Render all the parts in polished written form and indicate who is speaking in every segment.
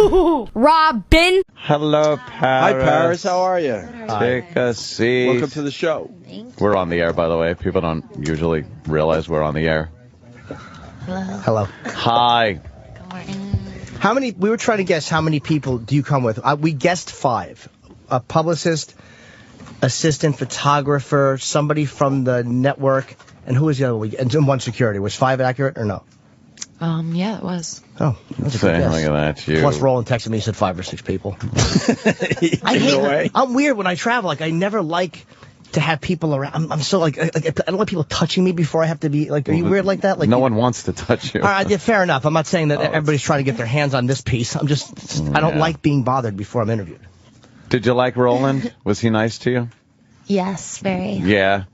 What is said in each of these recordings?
Speaker 1: HooHooHooRobin.
Speaker 2: Hello, Paris.
Speaker 3: Hi, Paris. How are you?
Speaker 2: Take a seat.
Speaker 3: Welcome to the show.
Speaker 2: We're on the air, by the way. People don't usually realize we're on the air.
Speaker 4: Hello.
Speaker 2: Hi.
Speaker 1: Good morning.
Speaker 4: How many? We were trying to guess how many people do you come with. We guessed 5. A publicist, assistant photographer, somebody from the network, and who was the other one? And one security. Was 5 accurate or no?
Speaker 1: Yeah, it was.
Speaker 4: Oh, that's a good guess.
Speaker 2: Look at that, you.
Speaker 4: Plus, Roland texted me. He said 5 or 6 people.
Speaker 3: I hate.
Speaker 4: I'm weird when I travel. Like, I never like to have people around. I'm so like I don't like people touching me before I have to be like. Are you weird like that? Like,
Speaker 2: no one wants to touch you.
Speaker 4: All right, yeah, fair enough. I'm not saying that everybody's trying to get their hands on this piece. I'm just I don't like being bothered before I'm interviewed.
Speaker 2: Did you like Roland? Was he nice to you?
Speaker 1: Yes, very.
Speaker 2: Yeah.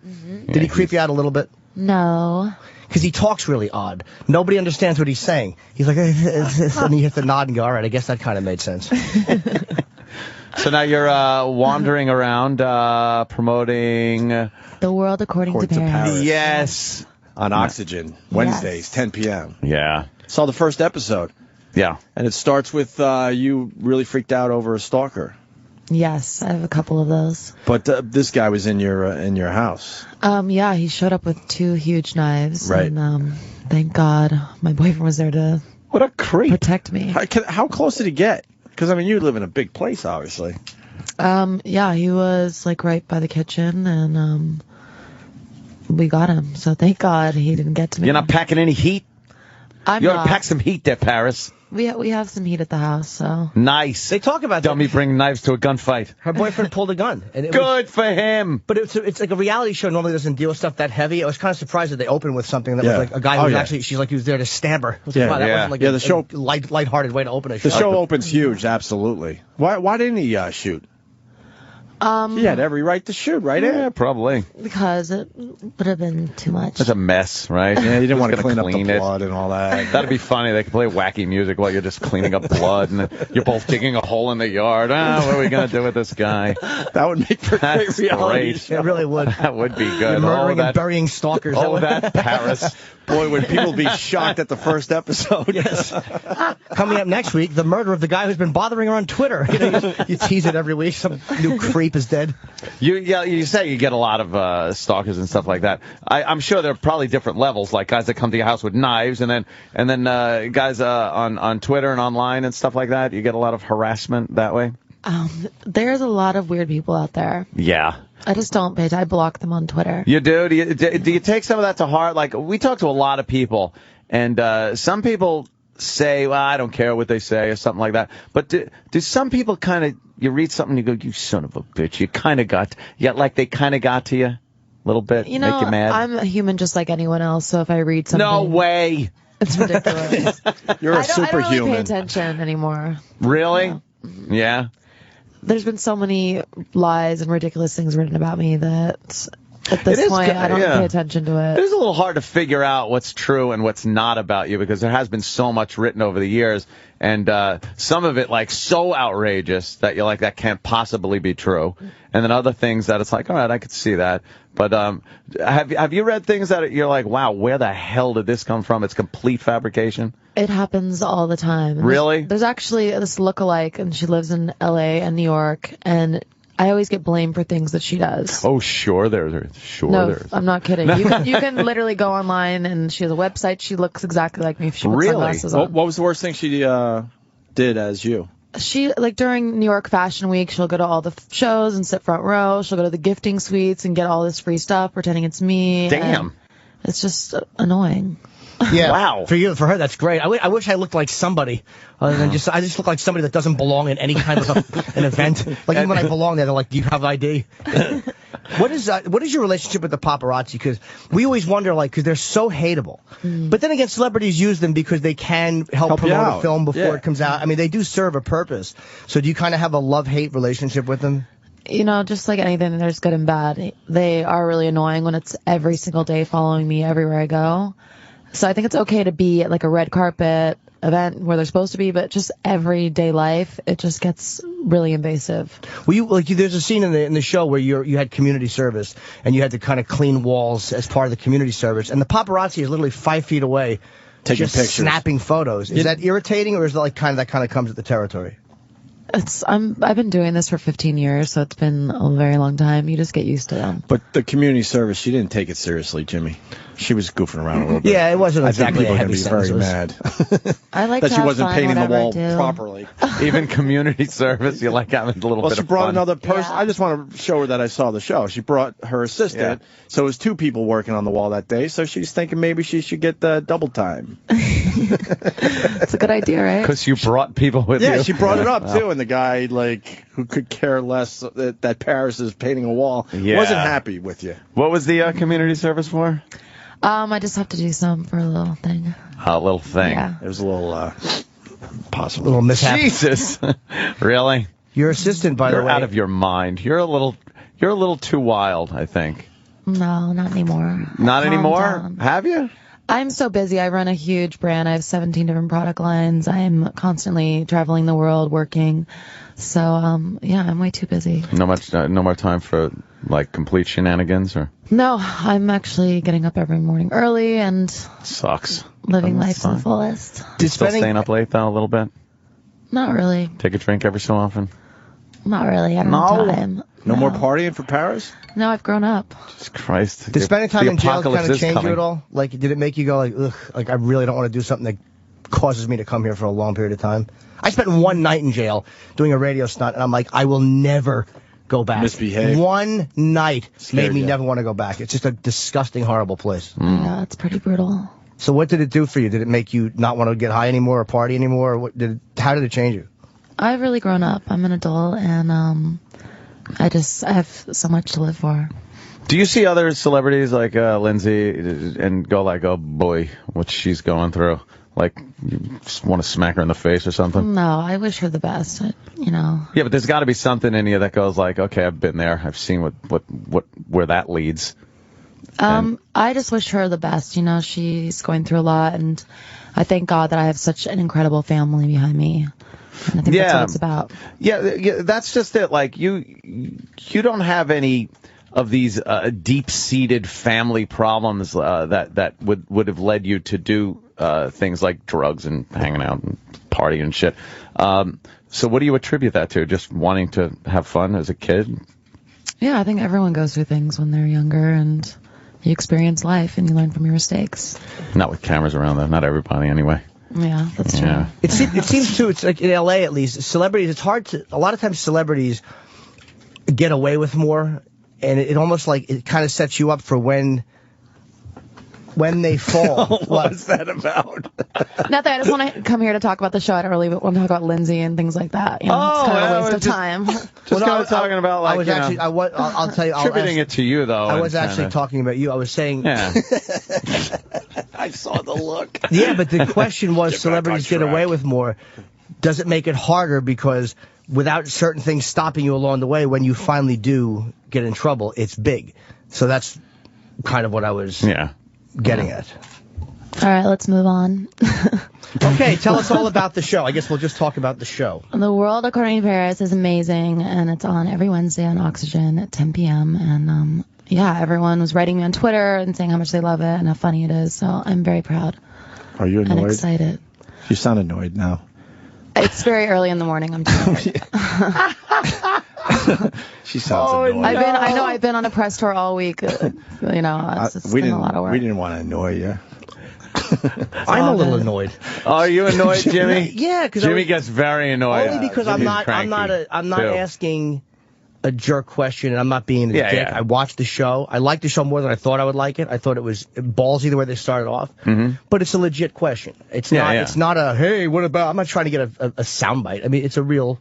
Speaker 4: Did he creep you out a little bit?
Speaker 1: No.
Speaker 4: Because he talks really odd. Nobody understands what he's saying. He's like, and you have to nod and go, all right, I guess that kind of made sense.
Speaker 2: So now you're wandering around promoting
Speaker 1: The World According to Paris.
Speaker 2: Yes.
Speaker 3: On Oxygen, Wednesdays, 10 p.m.
Speaker 2: Yeah.
Speaker 3: Saw the first episode.
Speaker 2: Yeah.
Speaker 3: And it starts with you really freaked out over a stalker.
Speaker 1: Yes, I have a couple of those.
Speaker 3: But this guy was in your house.
Speaker 1: Yeah, he showed up with 2 huge knives.
Speaker 3: Right.
Speaker 1: And thank God my boyfriend was there to
Speaker 3: What a creep.
Speaker 1: protect me.
Speaker 3: How close did he get? Because, I mean, you live in a big place, obviously.
Speaker 1: Yeah, he was like right by the kitchen, and we got him. So thank God he didn't get to me.
Speaker 2: You're not packing any heat?
Speaker 1: I'm
Speaker 2: You ought
Speaker 1: not.
Speaker 2: to pack some heat there, Paris.
Speaker 1: We have some heat at the house, so.
Speaker 2: Nice.
Speaker 4: They talk about that.
Speaker 2: Dummy bring knives to a gunfight.
Speaker 4: Her boyfriend pulled a gun. And it
Speaker 2: Good for him.
Speaker 4: But it's like a reality show normally doesn't deal with stuff that heavy. I was kind of surprised that they opened with something that was like a guy who was actually, she's like, he was there to stab her. It was like, wow, that wasn't like
Speaker 3: the show,
Speaker 4: a lighthearted way to open a show.
Speaker 3: The show opens huge, absolutely. Why didn't he shoot? He had every right to shoot, right?
Speaker 2: Yeah, probably.
Speaker 1: Because it would have been too much.
Speaker 2: It's a mess, right?
Speaker 3: Yeah, you didn't want to clean up the
Speaker 2: it.
Speaker 3: blood and all that.
Speaker 2: That'd be funny. They could play wacky music while you're just cleaning up blood, and you're both digging a hole in the yard. What are we gonna do with this guy?
Speaker 3: That would make for great
Speaker 2: That's
Speaker 3: reality.
Speaker 2: great.
Speaker 4: It really would.
Speaker 2: That would be good.
Speaker 4: You're murdering and burying stalkers.
Speaker 2: Oh, that Paris.
Speaker 3: Boy, would people be shocked at the first episode.
Speaker 4: Yes. Coming up next week, the murder of the guy who's been bothering her on Twitter. You know, you tease it every week. Some new creep is dead.
Speaker 2: You say you get a lot of stalkers and stuff like that. I'm sure there are probably different levels, like guys that come to your house with knives, and then guys on Twitter and online and stuff like that. You get a lot of harassment that way.
Speaker 1: There's a lot of weird people out there.
Speaker 2: Yeah.
Speaker 1: I just don't pay attention. I block them on Twitter.
Speaker 2: You do? Do you take some of that to heart? Like, we talk to a lot of people, and some people say, well, I don't care what they say, or something like that. But do some people kind of, you read something and you go, you son of a bitch, you kind of got, like they kind of got to you a little bit,
Speaker 1: You know,
Speaker 2: make you mad?
Speaker 1: I'm a human just like anyone else, so if I read something...
Speaker 2: No way!
Speaker 1: It's ridiculous.
Speaker 3: You're a
Speaker 1: I don't really
Speaker 3: superhuman.
Speaker 1: pay attention anymore.
Speaker 2: Really? Yeah.
Speaker 1: There's been so many lies and ridiculous things written about me that at
Speaker 2: It
Speaker 1: this
Speaker 2: is
Speaker 1: point
Speaker 2: good,
Speaker 1: I don't
Speaker 2: yeah.
Speaker 1: pay attention to
Speaker 2: It
Speaker 1: it.
Speaker 2: is a little hard to figure out what's true and what's not about you, because there has been so much written over the years, and some of it like so outrageous that you're like, that can't possibly be true, and then other things that it's like, all right, I could see that. But have you read things that you're like, wow, where the hell did this come from? It's complete fabrication.
Speaker 1: It happens all the time.
Speaker 2: Really?
Speaker 1: There's actually this lookalike, and she lives in L.A. and New York, and I always get blamed for things that she does.
Speaker 2: Oh, sure, there's.
Speaker 1: No, I'm not kidding. You can literally go online, and she has a website. She looks exactly like me if she puts
Speaker 2: Really?
Speaker 1: sunglasses on.
Speaker 3: What was the worst thing she did as you?
Speaker 1: She, like, during New York Fashion Week, she'll go to all the shows and sit front row. She'll go to the gifting suites and get all this free stuff, pretending it's me.
Speaker 2: Damn.
Speaker 1: It's just annoying.
Speaker 4: Yeah.
Speaker 2: Wow.
Speaker 4: For her, that's great. I wish I looked like somebody. Other than I just look like somebody that doesn't belong in any kind of an event. Like, even when I belong there, they're like, do you have ID? What is your relationship with the paparazzi? Because we always wonder, like, because they're so hateable. But then again, celebrities use them because they can help promote a film before it comes out. I mean, they do serve a purpose. So do you kind of have a love-hate relationship with them?
Speaker 1: You know, just like anything, there's good and bad. They are really annoying when it's every single day following me everywhere I go. So I think it's okay to be at like a red carpet event where they're supposed to be, but just everyday life, it just gets really invasive.
Speaker 4: Well, there's a scene in the show where you had community service and you had to kind of clean walls as part of the community service, and the paparazzi is literally 5 feet away
Speaker 3: Taking
Speaker 4: just
Speaker 3: pictures.
Speaker 4: snapping photos. Is that irritating, or is that like that kind of comes with the territory?
Speaker 1: I've been doing this for 15 years, so it's been a very long time. You just get used to them.
Speaker 3: But the community service, she didn't take it seriously, Jimmy. She was goofing around a little bit.
Speaker 4: Yeah, it wasn't exactly
Speaker 3: I think
Speaker 4: a
Speaker 3: people
Speaker 4: heavy
Speaker 3: are going to be very mad.
Speaker 1: I like
Speaker 3: that
Speaker 1: to
Speaker 3: she
Speaker 1: have
Speaker 3: wasn't
Speaker 1: fun,
Speaker 3: painting the
Speaker 1: whatever I
Speaker 3: wall
Speaker 1: do.
Speaker 3: properly.
Speaker 2: Even community service, you like having a little
Speaker 3: Well,
Speaker 2: bit
Speaker 3: she
Speaker 2: of
Speaker 3: brought
Speaker 2: fun.
Speaker 3: another person.
Speaker 1: Yeah.
Speaker 3: I just want to show her that I saw the show. She brought her assistant, so it was 2 people working on the wall that day. So she's thinking maybe she should get double time.
Speaker 1: It's a good idea, right?
Speaker 2: Because you brought people with you.
Speaker 3: Yeah, she brought it up too, and the guy who could care less that Paris is painting a wall wasn't happy with you.
Speaker 2: What was the community service for?
Speaker 1: I just have to do some for a little thing.
Speaker 2: A little thing.
Speaker 1: Yeah.
Speaker 3: It was a little possible.
Speaker 4: Little mishap.
Speaker 2: Jesus, really?
Speaker 4: Your assistant, by the
Speaker 2: You're
Speaker 4: way.
Speaker 2: out of your mind. You're a little too wild, I think.
Speaker 1: No, not anymore.
Speaker 2: Not
Speaker 1: Calm
Speaker 2: anymore?
Speaker 1: down.
Speaker 2: Have you?
Speaker 1: I'm so busy. I run a huge brand. I have 17 different product lines. I'm constantly traveling the world, working. So, I'm way too busy.
Speaker 2: No more time for like complete shenanigans, or
Speaker 1: No, I'm actually getting up every morning early and
Speaker 2: sucks.
Speaker 1: living
Speaker 2: That's
Speaker 1: life to the
Speaker 2: fine.
Speaker 1: fullest.
Speaker 2: Still staying up late though a little bit.
Speaker 1: Not really.
Speaker 2: Take a drink every so often.
Speaker 1: Not really. I don't
Speaker 2: No.
Speaker 1: have time.
Speaker 3: No more partying for Paris?
Speaker 1: No, I've grown up.
Speaker 2: Jesus Christ.
Speaker 4: Did spending time
Speaker 2: The
Speaker 4: in jail
Speaker 2: apocalypse
Speaker 4: kind of
Speaker 2: is
Speaker 4: change
Speaker 2: coming.
Speaker 4: you at all? Like, did it make you go like, ugh, like I really don't want to do something that causes me to come here for a long period of time? I spent one night in jail doing a radio stunt, and I'm like, I will never go back.
Speaker 3: Misbehave.
Speaker 4: One night
Speaker 3: Scared
Speaker 4: made me
Speaker 3: you.
Speaker 4: never want to go back. It's just a disgusting, horrible place.
Speaker 1: Yeah, it's pretty brutal.
Speaker 4: So what did it do for you? Did it make you not want to get high anymore or party anymore? Or how did it change you?
Speaker 1: I've really grown up. I'm an adult, and I have so much to live for.
Speaker 2: Do you see other celebrities like Lindsay and go like, oh boy, what she's going through? Like, you just want to smack her in the face or something?
Speaker 1: No, I wish her the best.
Speaker 2: Yeah, but there's got to be something in you that goes like, okay, I've been there. I've seen where that leads.
Speaker 1: I just wish her the best. She's going through a lot, and I thank God that I have such an incredible family behind me. And I think that's what it's about.
Speaker 2: Yeah, that's just it. Like, you don't have any of these deep-seated family problems that would have led you to do things like drugs and hanging out and partying and shit. So what do you attribute that to? Just wanting to have fun as a kid?
Speaker 1: Yeah, I think everyone goes through things when they're younger, and you experience life and you learn from your mistakes.
Speaker 2: Not with cameras around, though. Not everybody, anyway.
Speaker 1: Yeah, that's true.
Speaker 2: Yeah.
Speaker 4: It seems too, it's like in LA at least, celebrities, it's hard to, a lot of times celebrities get away with more, and it almost like, it kind of sets you up for when they fall.
Speaker 3: What's that about?
Speaker 1: Nothing. I just want to come here to talk about the show. I don't really want to talk about Lindsay and things like that. It's kind of a waste of time.
Speaker 2: Just kind of talking about, like,
Speaker 4: I was actually, I'll tell you,
Speaker 2: attributing it to you, though.
Speaker 4: I was actually talking about you. I was saying,
Speaker 2: Yeah.
Speaker 3: I saw the look.
Speaker 4: yeah, but the question was,
Speaker 3: Get back
Speaker 4: celebrities
Speaker 3: on
Speaker 4: get
Speaker 3: track.
Speaker 4: away with more. Does it make it harder because without certain things stopping you along the way, when you finally do get in trouble, it's big. So that's kind of what I was getting at.
Speaker 1: All right, let's move on.
Speaker 4: Okay, tell us all about the show. I guess we'll just talk about the show.
Speaker 1: The World According to Paris is amazing, and it's on every Wednesday on Oxygen at 10 p.m. And everyone was writing me on Twitter and saying how much they love it and how funny it is. So I'm very proud
Speaker 3: Are you
Speaker 1: and
Speaker 3: annoyed?
Speaker 1: excited.
Speaker 3: You sound annoyed now.
Speaker 1: It's very early in the morning. I'm tired.
Speaker 3: She sounds annoyed.
Speaker 1: I've been on a press tour all week. It's been a lot of work.
Speaker 3: We didn't want to annoy you.
Speaker 4: I'm a little annoyed.
Speaker 2: Are you annoyed, Jimmy?
Speaker 4: Yeah, because
Speaker 2: Jimmy gets very annoyed.
Speaker 4: only because I'm not asking a jerk question, and I'm not being a dick.
Speaker 2: Yeah.
Speaker 4: I watched the show. I liked the show more than I thought I would like it. I thought it was ballsy the way they started off, but it's a legit question. It's not. It's not a hey, what about? I'm not trying to get a soundbite. I mean, it's a real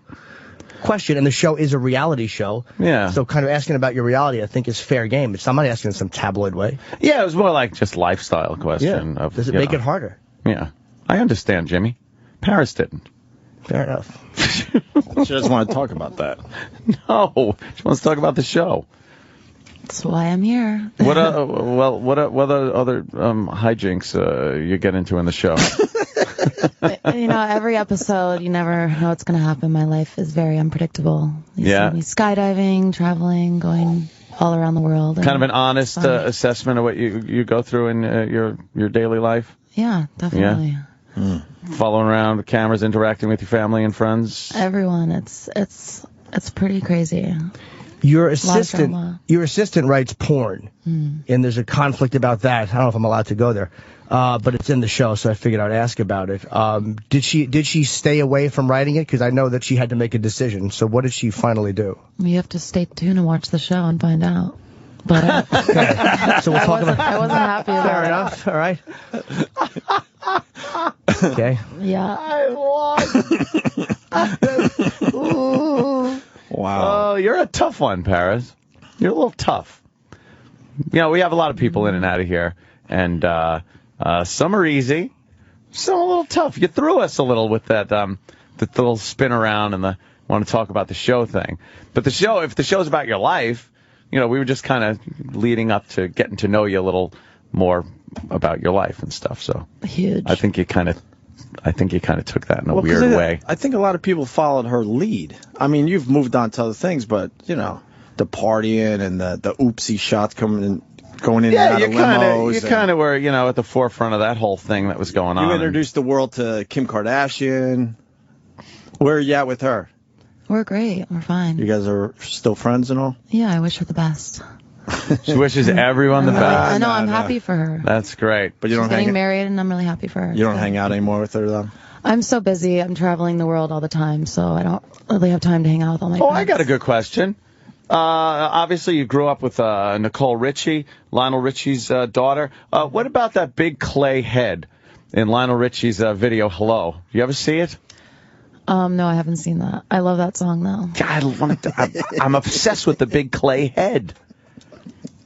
Speaker 4: question, and the show is a reality show.
Speaker 2: Yeah.
Speaker 4: So kind of asking about your reality, I think, is fair game. I'm not asking in some tabloid way.
Speaker 2: Yeah, it was more like just lifestyle question.
Speaker 4: Yeah. Does it make it harder?
Speaker 2: Yeah. I understand, Jimmy. Paris didn't.
Speaker 4: Fair enough.
Speaker 3: She doesn't want to talk about that.
Speaker 2: No. She wants to talk about the show.
Speaker 1: That's why I'm here.
Speaker 2: What other hijinks you get into in the show?
Speaker 1: Every episode, you never know what's going to happen. My life is very unpredictable. You see me skydiving, traveling, going all around the world.
Speaker 2: Kind of an honest assessment of what you go through in your daily life?
Speaker 1: Yeah, definitely.
Speaker 2: Following around with cameras, interacting with your family and friends.
Speaker 1: Everyone, it's pretty crazy.
Speaker 4: Your
Speaker 1: drama.
Speaker 4: assistant writes porn, and there's a conflict about that. I don't know if I'm allowed to go there, but it's in the show, so I figured I'd ask about it. Did she stay away from writing it? Because I know that she had to make a decision. So what did she finally do?
Speaker 1: You have to stay tuned and watch the show and find out. But
Speaker 4: Okay. So we'll talk about.
Speaker 1: I wasn't happy about
Speaker 4: Fair
Speaker 1: it.
Speaker 4: enough. All right. Okay.
Speaker 1: Yeah.
Speaker 3: Wow.
Speaker 2: Oh, you're a tough one, Paris. You're a little tough. You know, we have a lot of people in and out of here, and some are easy, some a little tough. You threw us a little with that the little spin around and the want to talk about the show thing. But the show, if the show's about your life, you know, we were just kind of leading up to getting to know you a little more about your life and stuff. So
Speaker 1: Huge.
Speaker 2: I think you kind of took that in a
Speaker 3: 'cause
Speaker 2: weird way.
Speaker 3: I think a lot of people followed her lead. I mean, you've moved on to other things, but, you know, the partying and the oopsie shots going in and out of limos.
Speaker 2: You kind of were, you know, at the forefront of that whole thing that was going on.
Speaker 3: You introduced the world to Kim Kardashian. Where are you at with her?
Speaker 1: We're great. We're fine.
Speaker 3: You guys are still friends and all?
Speaker 1: Yeah, I wish her the best.
Speaker 2: She wishes everyone the best.
Speaker 1: I know. I'm
Speaker 3: no.
Speaker 1: happy for her.
Speaker 2: That's great.
Speaker 3: But you
Speaker 1: She's
Speaker 3: don't
Speaker 1: getting
Speaker 3: hang
Speaker 1: married, and I'm really happy for her.
Speaker 3: You don't hang out anymore with her, though?
Speaker 1: I'm so busy. I'm traveling the world all the time, so I don't really have time to hang out with all my
Speaker 2: Oh,
Speaker 1: friends.
Speaker 2: I got a good question. Obviously, you grew up with Nicole Richie, Lionel Richie's daughter. What about that big clay head in Lionel Richie's video, Hello? You ever see it?
Speaker 1: No, I haven't seen that. I love that song, though.
Speaker 2: God, I'm obsessed with the big clay head.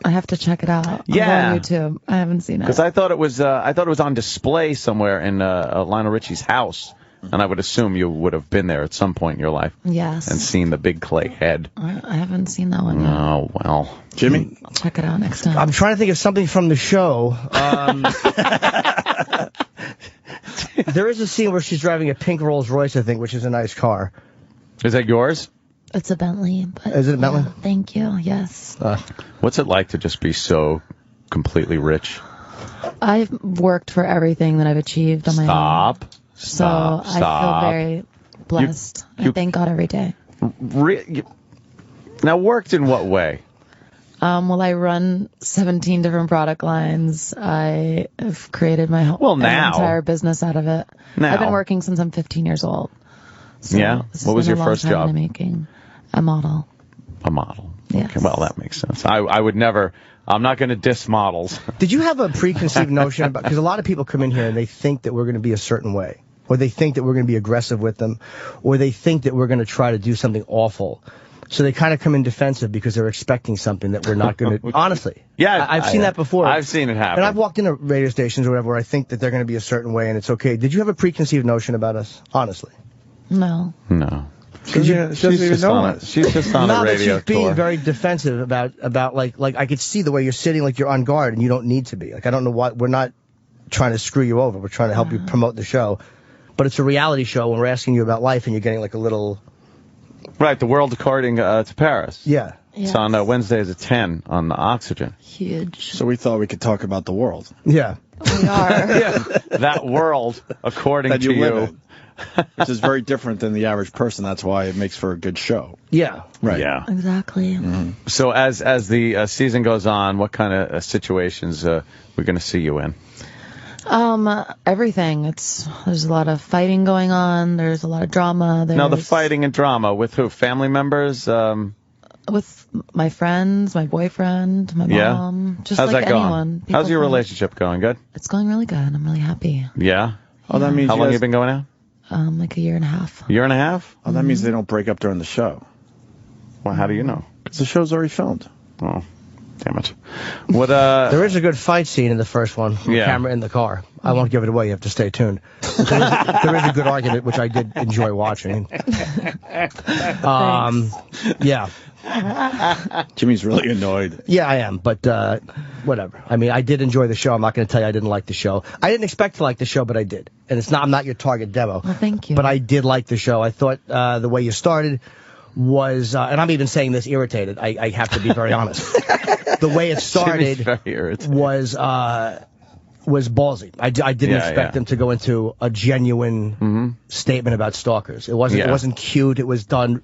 Speaker 1: I have to check it out.
Speaker 2: Yeah.
Speaker 1: On YouTube. I haven't seen it.
Speaker 2: Because I thought it was on display somewhere in Lionel Richie's house, and I would assume you would have been there at some point in your life.
Speaker 1: Yes.
Speaker 2: And seen the big clay head.
Speaker 1: I haven't seen that one yet.
Speaker 2: Oh well,
Speaker 3: Jimmy?
Speaker 1: I'll check it out next time.
Speaker 4: I'm trying to think of something from the show. There is a scene where she's driving a pink Rolls Royce, I think, which is a nice car.
Speaker 2: is that yours?
Speaker 1: It's a Bentley. But
Speaker 4: Is it a Bentley?
Speaker 1: yeah, thank you. Yes.
Speaker 2: What's it like to just be so completely rich?
Speaker 1: I've worked for everything that I've achieved on my own. So I feel very blessed. I thank God every day.
Speaker 2: Now, worked in what way?
Speaker 1: Well, I run 17 different product lines. I have created my whole entire business out of it.
Speaker 2: Now.
Speaker 1: I've been working since I'm 15 years old. So
Speaker 2: Yeah?
Speaker 1: this has
Speaker 2: What was
Speaker 1: been
Speaker 2: your
Speaker 1: a long
Speaker 2: first
Speaker 1: time in
Speaker 2: job?
Speaker 1: the making. A model.
Speaker 2: A model.
Speaker 1: Yes.
Speaker 2: Okay, well, that makes sense. I would never. I'm not going to diss models.
Speaker 4: Did you have a preconceived notion about, because a lot of people come in here and they think that we're going to be a certain way, or they think that we're going to be aggressive with them, or they think that we're going to try to do something awful. So they kind of come in defensive because they're expecting something that we're not going to, honestly.
Speaker 2: Yeah,
Speaker 4: I've seen that before.
Speaker 2: I've seen it happen.
Speaker 4: And I've walked into radio stations or whatever where I think that they're going to be a certain way and it's okay. Did you have a preconceived notion about us, honestly?
Speaker 1: No.
Speaker 2: No.
Speaker 3: She's just on it.
Speaker 2: She's just on
Speaker 4: Now
Speaker 2: a
Speaker 4: that
Speaker 2: radio
Speaker 4: she's being
Speaker 2: tour.
Speaker 4: very defensive about like I could see the way you're sitting, like you're on guard and you don't need to be. Like I don't know why we're not trying to screw you over. We're trying to help you promote the show, but it's a reality show when we're asking you about life and you're getting like a little.
Speaker 2: Right, the world according to Paris.
Speaker 4: Yeah.
Speaker 1: Yes.
Speaker 2: It's on Wednesdays at 10 on Oxygen.
Speaker 1: Huge.
Speaker 3: So we thought we could talk about the world.
Speaker 4: Yeah.
Speaker 1: We are.
Speaker 2: That world according
Speaker 3: That
Speaker 2: to
Speaker 3: you live
Speaker 2: you.
Speaker 3: in. Which is very different than the average person. That's why it makes for a good show.
Speaker 4: Yeah.
Speaker 3: Right.
Speaker 2: Yeah.
Speaker 1: Exactly.
Speaker 2: So as the season goes on, what kind of situations we're going to see you in?
Speaker 1: Everything. There's a lot of fighting going on. There's a lot of drama.
Speaker 2: Now, the fighting and drama, with who? Family members?
Speaker 1: With my friends, my boyfriend, my
Speaker 2: Yeah?
Speaker 1: mom, just
Speaker 2: How's
Speaker 1: like
Speaker 2: that going?
Speaker 1: anyone. People
Speaker 2: How's your
Speaker 1: fight.
Speaker 2: relationship going? Good?
Speaker 1: It's going really good. I'm really happy.
Speaker 2: Yeah?
Speaker 3: Oh, that means
Speaker 2: How long
Speaker 3: guys-
Speaker 2: you been going out?
Speaker 1: Like a year and a half.
Speaker 2: Year and a half?
Speaker 3: Oh, that means they don't break up during the show.
Speaker 2: Well, how do you know?
Speaker 3: The show's already filmed.
Speaker 2: Oh, damn it. What,
Speaker 4: There is a good fight scene in the first one.
Speaker 2: Yeah.
Speaker 4: Camera in the car. I won't give it away. You have to stay tuned. There is a good argument, which I did enjoy watching. Yeah.
Speaker 3: Jimmy's really annoyed.
Speaker 4: Yeah, I am, but whatever. I mean, I did enjoy the show. I'm not going to tell you I didn't like the show. I didn't expect to like the show, but I did. And I'm not your target demo.
Speaker 1: Well, thank you.
Speaker 4: But I did like the show. I thought the way you started was, and I'm even saying this irritated. I have to be very honest. The way it
Speaker 2: Jimmy's
Speaker 4: started
Speaker 2: very irritated.
Speaker 4: was was ballsy. I didn't expect them to go into a genuine statement about stalkers. It wasn't cute. It was done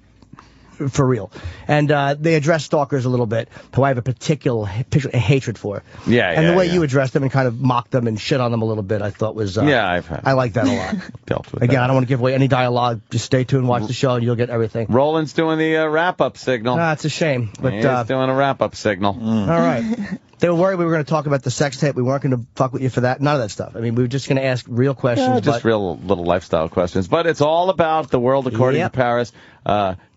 Speaker 4: for real. And they addressed stalkers a little bit, who I have a particular hatred for. And the way you addressed them and kind of mocked them and shit on them a little bit, I thought was... I like that a lot.
Speaker 2: Dealt with
Speaker 4: Again, I don't want to give away any dialogue. Just stay tuned, watch the show, and you'll get everything.
Speaker 2: Roland's doing the wrap-up signal.
Speaker 4: It's a shame. But
Speaker 2: he's doing a wrap-up signal.
Speaker 4: All right. They were worried we were going to talk about the sex tape. We weren't going to fuck with you for that. None of that stuff. I mean, we were just going to ask real questions.
Speaker 2: Just real little lifestyle questions. But it's all about the world according to Paris.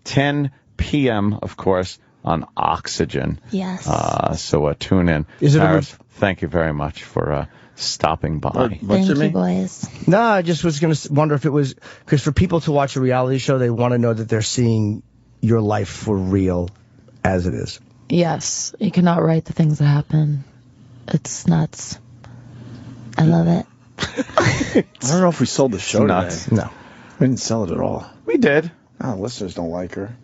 Speaker 2: 10 p.m., of course, on Oxygen.
Speaker 1: Yes.
Speaker 2: So tune in. Paris, thank you very much for stopping by.
Speaker 1: Thank you, boys.
Speaker 4: No, I just was going to wonder if it was... Because for people to watch a reality show, they want to know that they're seeing your life for real as it is.
Speaker 1: Yes. You cannot write the things that happen. It's I love it.
Speaker 3: I don't know if we sold the show today.
Speaker 4: No.
Speaker 3: We didn't sell it at all.
Speaker 2: We did.
Speaker 3: Oh, listeners don't like her.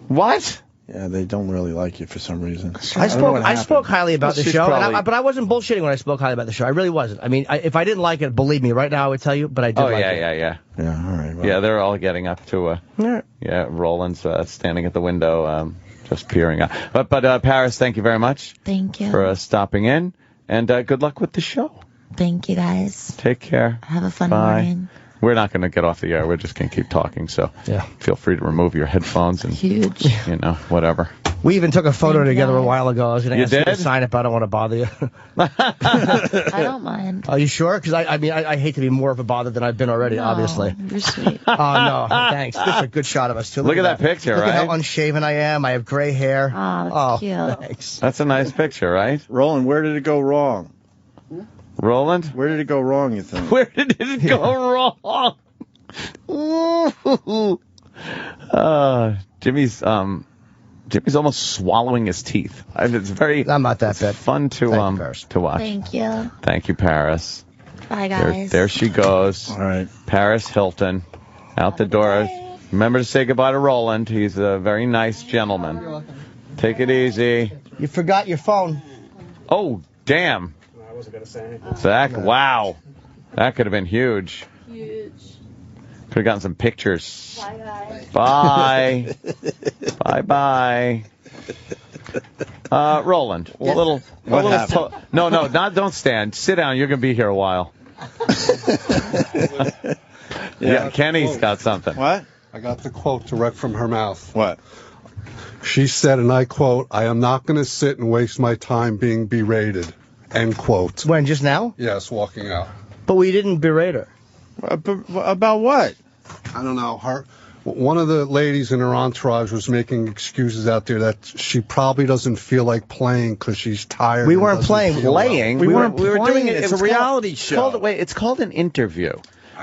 Speaker 2: What?
Speaker 3: Yeah, they don't really like you for some reason.
Speaker 4: I spoke highly about the show, but I wasn't bullshitting when I spoke highly about the show. I really wasn't. I mean, if I didn't like it, believe me, right now I would tell you, but I did like it.
Speaker 2: Yeah,
Speaker 3: all right. Well.
Speaker 2: Yeah, they're all getting up to, Roland's standing at the window, just peering out. But Paris, thank you very much.
Speaker 1: Thank you.
Speaker 2: For stopping in, and good luck with the show.
Speaker 1: Thank you, guys.
Speaker 2: Take care.
Speaker 1: Have a fun
Speaker 2: Bye.
Speaker 1: morning.
Speaker 2: We're not going to get off the air. We're just going to keep talking. So feel free to remove your headphones and, whatever.
Speaker 4: We even took a photo together a while ago. I was going to ask you to sign it, but I don't want to bother you.
Speaker 1: I don't mind.
Speaker 4: Are you sure? Because I hate to be more of a bother than I've been already, obviously.
Speaker 1: You're sweet.
Speaker 4: Oh, no. Thanks. This is a good shot of us, too.
Speaker 2: Look at that picture,
Speaker 4: Look
Speaker 2: right?
Speaker 4: at how unshaven I am. I have gray hair.
Speaker 1: Oh, that's cute.
Speaker 4: Thanks.
Speaker 2: That's a nice picture, right?
Speaker 3: Roland, where did it go wrong?
Speaker 2: Roland?
Speaker 3: Where did it go wrong, you think?
Speaker 2: Where did it go wrong? Ooh. Jimmy's almost swallowing his teeth. It's very.
Speaker 4: I'm not that bad.
Speaker 2: Fun to watch.
Speaker 1: Thank you.
Speaker 2: Thank you, Paris.
Speaker 1: Bye, guys.
Speaker 2: There she goes.
Speaker 3: All right.
Speaker 2: Paris Hilton, out the door. Remember to say goodbye to Roland. He's a very nice gentleman. You're welcome. Take it easy.
Speaker 4: You forgot your phone.
Speaker 2: Oh, damn.
Speaker 5: I wasn't gonna say anything.
Speaker 2: Zach, wow. That could have been huge.
Speaker 1: Huge.
Speaker 2: Could have gotten some pictures.
Speaker 1: Bye, guys.
Speaker 2: Bye. Bye-bye. Roland,
Speaker 3: What happened?
Speaker 2: don't stand. Sit down. You're going to be here a while. Kenny's got something.
Speaker 3: What?
Speaker 5: I got the quote direct from her mouth.
Speaker 3: What?
Speaker 5: She said, and I quote, "I am not going to sit and waste my time being berated." End quote.
Speaker 4: When, just now?
Speaker 5: Yes, walking out.
Speaker 4: But we didn't berate her.
Speaker 3: About what?
Speaker 5: I don't know. One of the ladies in her entourage was making excuses out there that she probably doesn't feel like playing because she's tired.
Speaker 4: We weren't playing.
Speaker 2: Playing?
Speaker 3: We weren't
Speaker 2: we were doing it.
Speaker 3: It's a reality show.
Speaker 2: It's called an interview.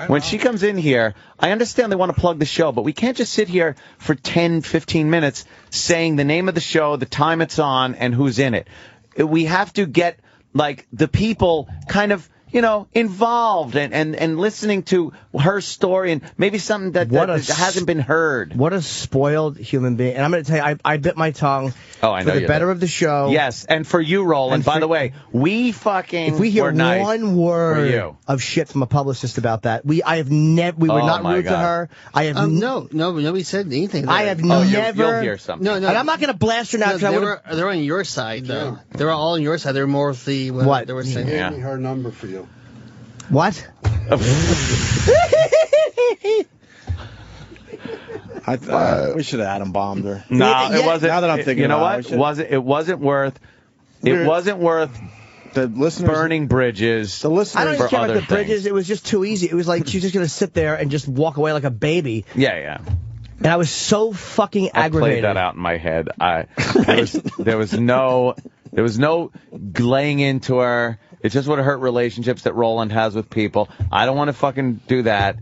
Speaker 2: When she comes in here, I understand they want to plug the show, but we can't just sit here for 10, 15 minutes saying the name of the show, the time it's on, and who's in it. We have to get, the people kind of, involved and listening to her story and maybe something that hasn't been heard.
Speaker 4: What a spoiled human being. And I'm going to tell you, I bit my tongue
Speaker 2: I know
Speaker 4: for the better of the show.
Speaker 2: Yes, and for you, Roland, by the way, if we hear
Speaker 4: one word of shit from a publicist about that, we were not rude to her. I have
Speaker 6: no, nobody said anything.
Speaker 4: I have
Speaker 2: you'll
Speaker 4: never.
Speaker 2: Hear something.
Speaker 6: No.
Speaker 4: And I'm not going to blast her now.
Speaker 6: They're on your side, though. They were all on your side. They were more of the what they were saying.
Speaker 5: She gave me her number for you.
Speaker 4: What?
Speaker 3: We should have Adam bombed her.
Speaker 2: No, it wasn't.
Speaker 3: Now that I'm thinking,
Speaker 2: you know what? It wasn't worth. It wasn't worth
Speaker 3: the listeners
Speaker 2: burning bridges.
Speaker 3: The listeners
Speaker 4: I don't even care about the bridges.
Speaker 2: Things.
Speaker 4: It was just too easy. It was like she's just going to sit there and just walk away like a baby.
Speaker 2: Yeah.
Speaker 4: And I was so fucking aggravated.
Speaker 2: I played that out in my head. There was no laying into her. It just would have hurt relationships that Roland has with people. I don't want to fucking do that.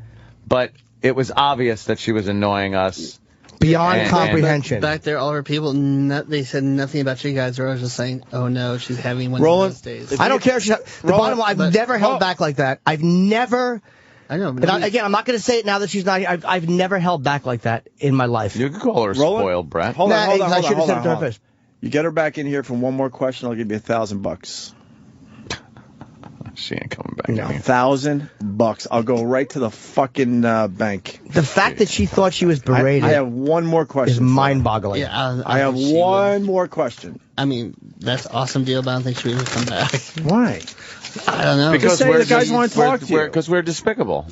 Speaker 2: But it was obvious that she was annoying us.
Speaker 4: Beyond comprehension.
Speaker 6: Back there, all her people, they said nothing about you guys. Or I was just saying, oh no, she's having one
Speaker 3: Roland,
Speaker 6: of those days.
Speaker 4: I don't care. The bottom line, I've never held back like that. I've never...
Speaker 6: I know.
Speaker 4: Again, I'm not going to say it now that she's not here. I've never held back like that in my life.
Speaker 2: You can call her spoiled, Brett.
Speaker 3: Hold on.
Speaker 4: I should have said it to her first.
Speaker 3: You get her back in here for one more question, I'll give you $1,000.
Speaker 2: She ain't coming back.
Speaker 4: No.
Speaker 3: $1,000. I'll go right to the fucking bank.
Speaker 4: The fact that she thought she was berated
Speaker 3: I have one more question.
Speaker 4: is mind-boggling.
Speaker 6: Yeah,
Speaker 3: I have one more question.
Speaker 6: I mean, that's an awesome deal, but I don't think she would come back.
Speaker 3: Why?
Speaker 6: I don't know.
Speaker 2: Because
Speaker 3: Say the guys want to talk to you.
Speaker 2: Because we're despicable.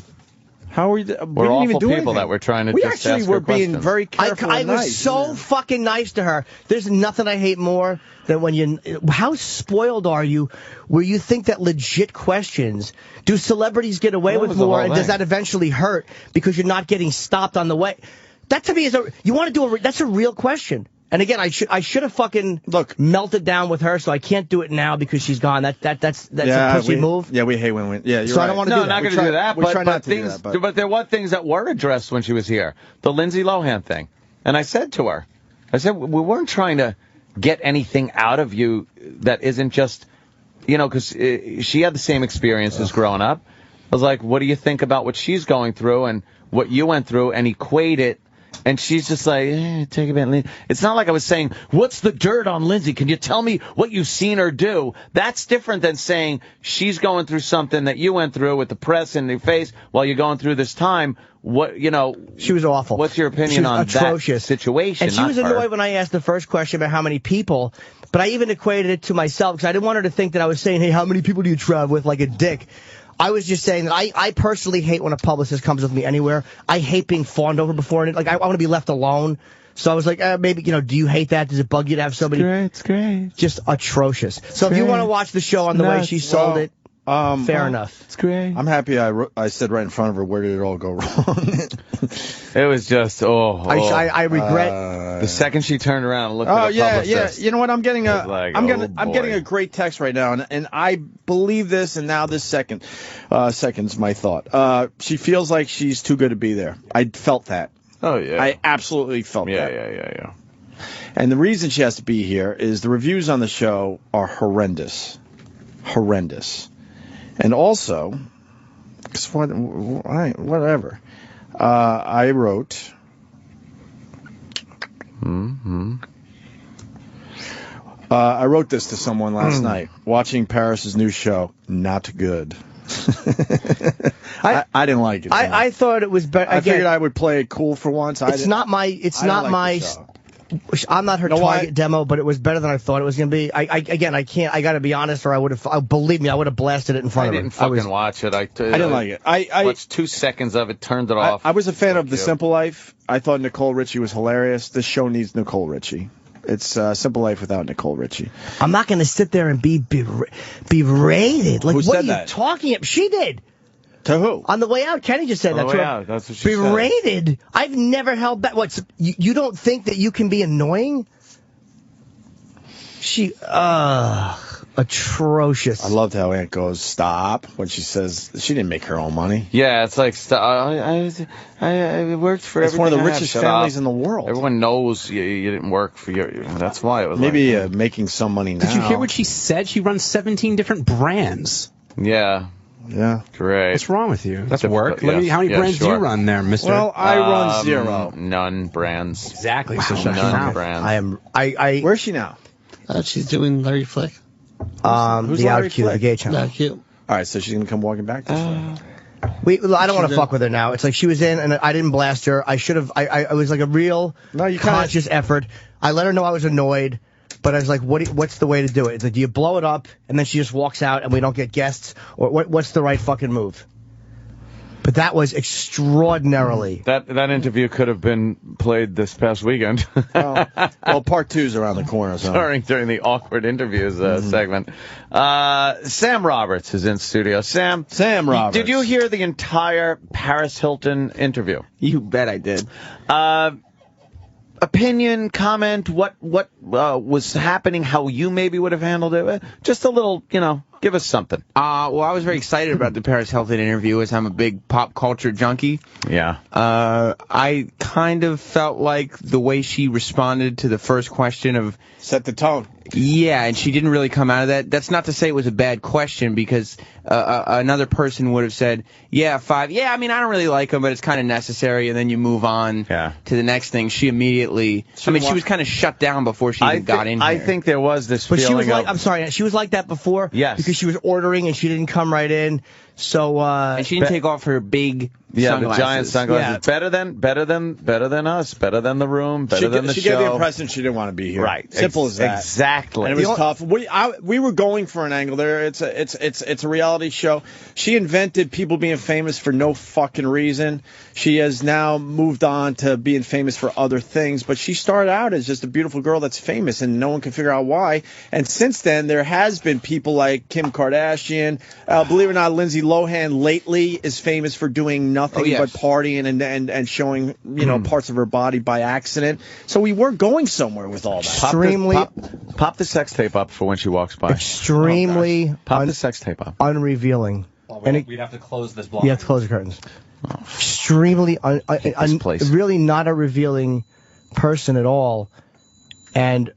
Speaker 3: How are you?
Speaker 2: We're awful
Speaker 3: even do
Speaker 2: people
Speaker 3: anything.
Speaker 2: that we're trying to
Speaker 3: We
Speaker 2: just
Speaker 3: actually
Speaker 2: ask
Speaker 3: were
Speaker 2: her
Speaker 3: being
Speaker 2: questions.
Speaker 3: very careful.
Speaker 4: I
Speaker 3: and
Speaker 4: was
Speaker 3: nice.
Speaker 4: so fucking nice to her. There's nothing I hate more than when you... How spoiled are you where you think that legit questions... Do celebrities get away with more, and does that eventually hurt because you're not getting stopped on the way? That to me is a... You want to do a... That's a real question. And again, I should have fucking melted down with her, so I can't do it now because she's gone. That's a pussy move.
Speaker 3: Yeah, we hate when we... Yeah, you're
Speaker 4: So
Speaker 3: right.
Speaker 4: I don't want to
Speaker 2: No,
Speaker 4: do that.
Speaker 2: not going to do that.
Speaker 3: We try not to do
Speaker 2: things,
Speaker 3: that,
Speaker 2: but there were things that were addressed when she was here. The Lindsay Lohan thing. And I said to her, we weren't trying to get anything out of you that isn't just, because she had the same experiences growing up. I was like, what do you think about what she's going through and what you went through, and equate it? And she's just like, take a bit. It's not like I was saying, what's the dirt on Lindsay? Can you tell me what you've seen her do? That's different than saying she's going through something that you went through with the press in your face while you're going through this time.
Speaker 4: She was awful.
Speaker 2: What's your opinion on
Speaker 4: atrocious.
Speaker 2: that situation?
Speaker 4: And she was annoyed when I asked the first question about how many people, but I even equated it to myself because I didn't want her to think that I was saying, hey, how many people do you travel with, like a dick? I was just saying that I personally hate when a publicist comes with me anywhere. I hate being fawned over before. Like, I want to be left alone. So I was like, maybe, do you hate that? Does it bug you to have somebody?
Speaker 2: It's great.
Speaker 4: Just atrocious. So if you want to watch the show on the way she sold it, fair enough.
Speaker 2: It's great.
Speaker 3: I'm happy I said right in front of her, where did it all go wrong?
Speaker 2: It was just,
Speaker 4: I regret.
Speaker 2: The second she turned around and looked at the publicist.
Speaker 3: You know what? I'm getting
Speaker 2: I'm
Speaker 3: getting a great text right now, and I believe this. And now this second's my thought. She feels like she's too good to be there. I felt that.
Speaker 2: Oh yeah.
Speaker 3: I absolutely felt that.
Speaker 2: Yeah.
Speaker 3: And the reason she has to be here is the reviews on the show are horrendous. And also, whatever. I wrote. I wrote this to someone last night. Watching Paris's new show, not good. I didn't like it.
Speaker 4: I thought it was better.
Speaker 3: I figured I would play it cool for once.
Speaker 4: I'm not her target demo, but it was better than I thought it was going to be. I got to be honest, or I would have, believe me, I would have blasted it in front of her.
Speaker 2: I didn't fucking watch it. I
Speaker 3: didn't like it. I
Speaker 2: watched 2 seconds of it, turned it off.
Speaker 3: I was a fan of The Simple Life. I thought Nicole Richie was hilarious. This show needs Nicole Richie. It's Simple Life without Nicole Richie.
Speaker 4: I'm not going to sit there and be berated. Like, what are you talking about? She did.
Speaker 3: To who?
Speaker 4: On the way out, Kenny just said that.
Speaker 2: On the way out, that's what she said.
Speaker 4: Berated? I've never held back. What? You don't think that you can be annoying? Atrocious.
Speaker 3: I loved how Aunt goes, stop, when she says she didn't make her own money.
Speaker 2: Yeah, it's like, I worked for everything.
Speaker 3: It's one of the richest families in the world.
Speaker 2: Everyone knows you didn't work for your, that's why it was
Speaker 3: maybe making some money now.
Speaker 7: Did you hear what she said? She runs 17 different brands.
Speaker 2: Yeah.
Speaker 3: Yeah.
Speaker 2: Great.
Speaker 7: What's wrong with you? That's work.
Speaker 2: Yes.
Speaker 7: How many brands do you run there, mister?
Speaker 3: Well, I run 0.
Speaker 2: None brands.
Speaker 7: Exactly.
Speaker 2: Wow.
Speaker 7: So
Speaker 2: None brands.
Speaker 3: Where's she now?
Speaker 6: She's doing Larry Flick.
Speaker 3: Who's
Speaker 4: the
Speaker 3: Larry
Speaker 4: OutQ, the gay channel.
Speaker 6: OutQ.
Speaker 3: All right, so she's going to come walking back this way.
Speaker 4: I don't want to fuck with her now. It's like she was in, and I didn't blast her. I should have. I was like a real conscious effort. I let her know I was annoyed, but I was like, what's the way to do it? It's like, do you blow it up, and then she just walks out, and we don't get guests? Or what's the right fucking move? But that was extraordinarily.
Speaker 2: That interview could have been played this past weekend.
Speaker 3: well, part 2's around the corner. So.
Speaker 2: During the awkward interviews segment. Sam Roberts is in studio. Sam Roberts. Did you hear the entire Paris Hilton interview?
Speaker 8: You bet I did.
Speaker 2: Opinion, comment, what was happening, how you maybe would have handled it? Just a little, give us something.
Speaker 8: Well, I was very excited about the Paris Hilton interview as I'm a big pop culture junkie.
Speaker 2: Yeah.
Speaker 8: I kind of felt like the way she responded to the first question of...
Speaker 3: Set the tone.
Speaker 8: Yeah, and she didn't really come out of that. That's not to say it was a bad question, because another person would have said, yeah, 5. Yeah, I mean, I don't really like him, but it's kind of necessary, and then you move on to the next thing. She immediately... she was kind of shut down before she even got in here.
Speaker 2: I think there was this
Speaker 4: But
Speaker 2: feeling
Speaker 4: she was like, I'm sorry, she was like that before?
Speaker 2: Yes.
Speaker 4: Because because she was ordering and she didn't come right in. So
Speaker 8: and she didn't take off her big sunglasses.
Speaker 2: The giant sunglasses. Yeah. Better than us. Better than the room. Better than the show.
Speaker 3: She gave the impression she didn't want to be here.
Speaker 2: Right.
Speaker 3: Simple as that.
Speaker 2: Exactly.
Speaker 3: And it was tough. We were going for an angle there. It's a reality show. She invented people being famous for no fucking reason. She has now moved on to being famous for other things, but she started out as just a beautiful girl that's famous, and no one can figure out why. And since then, there has been people like Kim Kardashian. Believe it or not, Lindsay Lohan lately is famous for doing nothing but partying and showing parts of her body by accident. So we were going somewhere with all that.
Speaker 2: Pop the sex tape up for when she walks by.
Speaker 4: Extremely
Speaker 2: pop the sex tape up.
Speaker 4: Unrevealing.
Speaker 9: We'd have to close this block.
Speaker 4: You have to close the curtains. Extremely really not a revealing person at all. And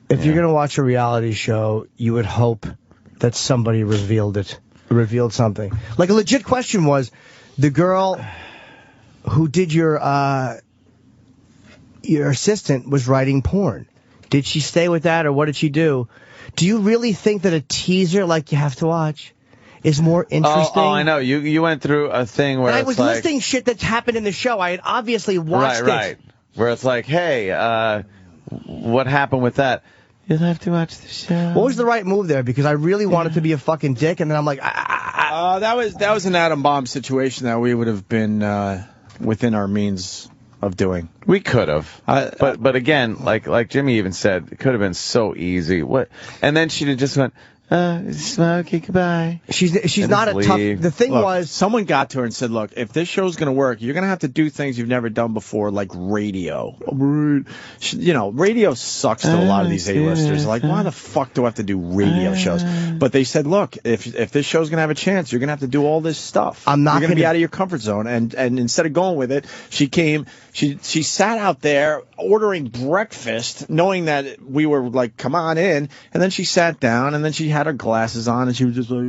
Speaker 4: if you're going to watch a reality show, you would hope that somebody revealed something. Like a legit question was, the girl who did your assistant was writing porn. Did she stay with that, or what did she do? Do you really think that a teaser like you have to watch is more interesting?
Speaker 2: Oh, I know. You went through a thing where
Speaker 4: I was listing shit that's happened in the show. I had obviously watched it.
Speaker 2: Right. Where it's like, hey, what happened with that? You'll have to watch the show.
Speaker 4: What was the right move there? Because I really wanted to be a fucking dick, and then I'm like,
Speaker 3: that was an atom bomb situation that we would have been within our means of doing.
Speaker 2: We could have, but again, like Jimmy even said, it could have been so easy. What? And then she just went, Smokey, goodbye.
Speaker 4: She's not a tough. The thing was,
Speaker 3: someone got to her and said, "Look, if this show's going to work, you're going to have to do things you've never done before, like radio. Radio sucks to a lot of these A-listers. Like, why the fuck do I have to do radio shows?" But they said, "Look, if this show's going to have a chance, you're going to have to do all this stuff.
Speaker 4: You're
Speaker 3: going to be out of your comfort zone." And instead of going with it, she came. She sat out there ordering breakfast, knowing that we were like, "Come on in," and then she sat down, and then she had her glasses on, and she was just like,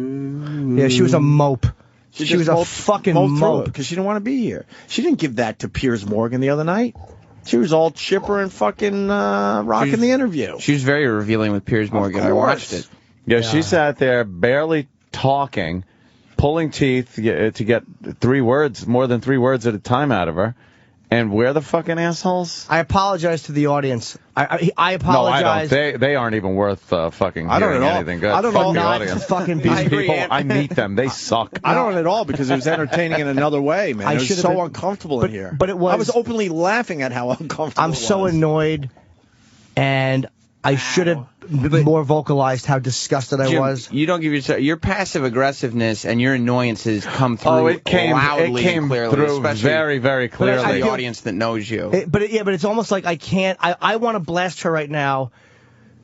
Speaker 4: yeah, she was a mope. She was a fucking mope
Speaker 3: because she didn't want to be here. She didn't give that to Piers Morgan the other night. She was all chipper and fucking rocking the interview.
Speaker 8: She was very revealing with Piers Morgan. I watched it.
Speaker 2: Yeah, she sat there barely talking, pulling teeth to get more than three words at a time out of her. And we're the fucking assholes?
Speaker 4: I apologize to the audience. I apologize.
Speaker 2: No, I don't. They aren't even worth fucking hearing anything good.
Speaker 3: I don't
Speaker 2: know.
Speaker 3: The
Speaker 2: audience.
Speaker 4: Fucking
Speaker 2: These people, I meet them. They suck.
Speaker 3: I don't at all, because it was entertaining in another way, man. It was so uncomfortable in here.
Speaker 4: But it was.
Speaker 3: I was openly laughing at how uncomfortable
Speaker 4: I'm so annoyed, and I should have more vocalized how disgusted I was.
Speaker 8: You don't give your passive aggressiveness and your annoyances come through loudly and clearly,
Speaker 2: through
Speaker 8: especially
Speaker 2: very, very clearly.
Speaker 8: For the audience that knows you.
Speaker 4: But it's almost like I can't. I want to blast her right now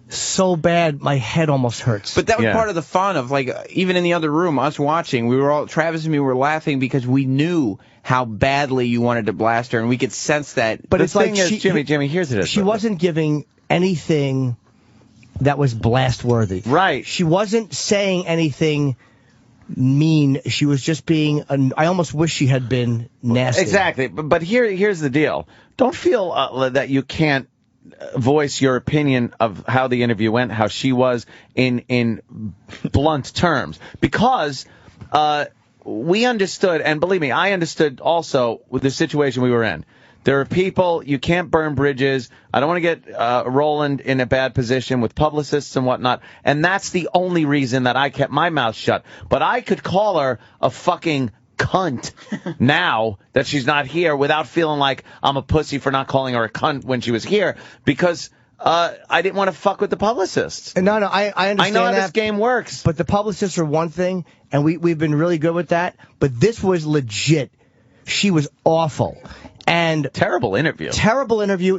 Speaker 4: so bad my head almost hurts.
Speaker 8: But that was part of the fun of, like, even in the other room, us watching, Travis and me were laughing because we knew how badly you wanted to blast her, and we could sense that.
Speaker 2: But the thing is, Jimmy, here's it.
Speaker 4: She wasn't giving anything that was blast-worthy.
Speaker 2: Right.
Speaker 4: She wasn't saying anything mean. She was just being... I almost wish she had been nasty.
Speaker 2: Exactly. But here's the deal. Don't feel that you can't voice your opinion of how the interview went, how she was, in blunt terms. Because we understood, and believe me, I understood also with the situation we were in. There are people, you can't burn bridges. I don't want to get Roland in a bad position with publicists and whatnot. And that's the only reason that I kept my mouth shut. But I could call her a fucking cunt now that she's not here without feeling like I'm a pussy for not calling her a cunt when she was here, because I didn't want to fuck with the publicists.
Speaker 4: No, I understand
Speaker 2: I know how
Speaker 4: that,
Speaker 2: this game works.
Speaker 4: But the publicists are one thing, and we've been really good with that. But this was legit. She was awful. And
Speaker 2: terrible interview,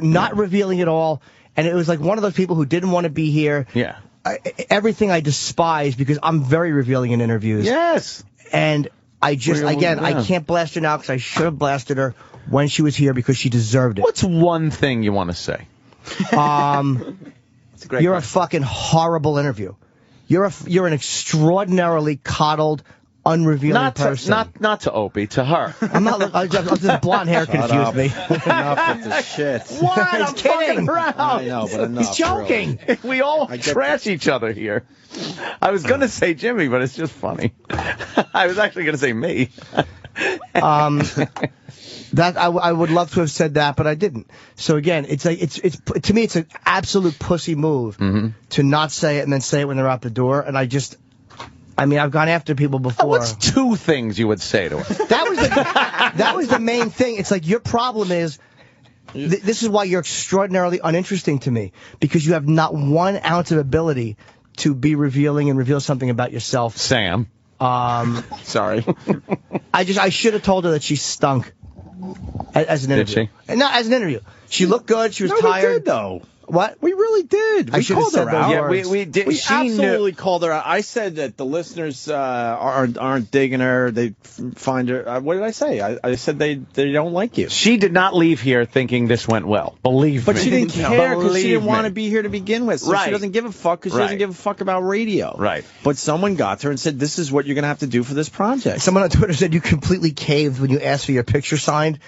Speaker 4: not revealing at all, and it was like one of those people who didn't want to be here.
Speaker 2: Yeah,
Speaker 4: everything I despise, because I'm very revealing in interviews.
Speaker 2: Yes,
Speaker 4: and I just I can't blast her now because I should have blasted her when she was here because she deserved it.
Speaker 2: What's one thing you want to say?
Speaker 4: You're a fucking horrible interview. You're an extraordinarily coddled, unrevealing person.
Speaker 2: Not to Opie, to her.
Speaker 4: I'm not. This blonde hair confused me.
Speaker 3: Enough with the shit.
Speaker 2: What? I'm kidding around.
Speaker 3: I know, but enough.
Speaker 4: He's joking.
Speaker 2: Really. We all trash each other here. I was going to say Jimmy, but it's just funny. I was actually going to say me.
Speaker 4: That I would love to have said that, but I didn't. So again, it's like it's to me it's an absolute pussy move to not say it and then say it when they're out the door. And I mean, I've gone after people before.
Speaker 2: What's 2 things you would say to her?
Speaker 4: That was the main thing. It's like your problem is. This is why you're extraordinarily uninteresting to me, because you have not 1 ounce of ability to be revealing and reveal something about yourself.
Speaker 2: Sam.
Speaker 4: Sorry. I should have told her that she stunk as an interview.
Speaker 2: Did she?
Speaker 4: No, as an interview. She looked good. She was tired.
Speaker 3: We did, though.
Speaker 4: What?
Speaker 3: We really did. We
Speaker 4: should have
Speaker 3: called
Speaker 4: said
Speaker 3: her
Speaker 4: those
Speaker 3: out.
Speaker 2: Yeah,
Speaker 4: words.
Speaker 2: we did.
Speaker 3: We absolutely called her out. I said that the listeners aren't digging her. They find her. What did I say? I said they don't like you.
Speaker 2: She did not leave here thinking this went well. Believe me.
Speaker 3: But she didn't care because she didn't want to
Speaker 2: me.
Speaker 3: be here to begin with. So
Speaker 2: Right.
Speaker 3: she doesn't give a fuck because she doesn't give a fuck about radio.
Speaker 2: Right.
Speaker 3: But someone got to her and said, this is what you're going to have to do for this project.
Speaker 4: Someone on Twitter said you completely caved when you asked for your picture signed.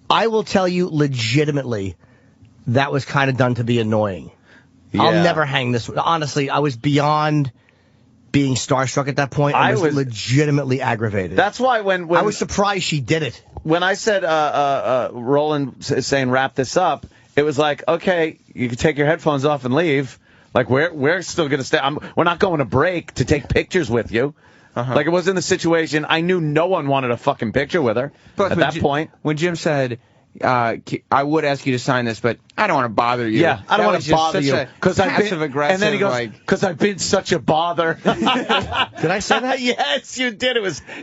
Speaker 4: I will tell you legitimately, that was kind of done to be annoying.
Speaker 2: Yeah.
Speaker 4: I'll never hang this. Honestly, I was beyond being starstruck at that point. I was legitimately aggravated.
Speaker 2: That's why when
Speaker 4: I was surprised she did it.
Speaker 2: When I said Roland saying wrap this up, it was like, okay, you can take your headphones off and leave. Like we're still gonna stay. We're not going to break to take pictures with you. Like it wasn't the situation. I knew no one wanted a fucking picture with her at that point.
Speaker 8: When Jim said, I would ask you to sign this, but I don't want to bother you.
Speaker 2: Yeah, I don't want to bother you
Speaker 8: because passive aggressive.
Speaker 2: And then he goes, because I've been such a bother. Did
Speaker 4: I say that?
Speaker 2: Yes, you did. It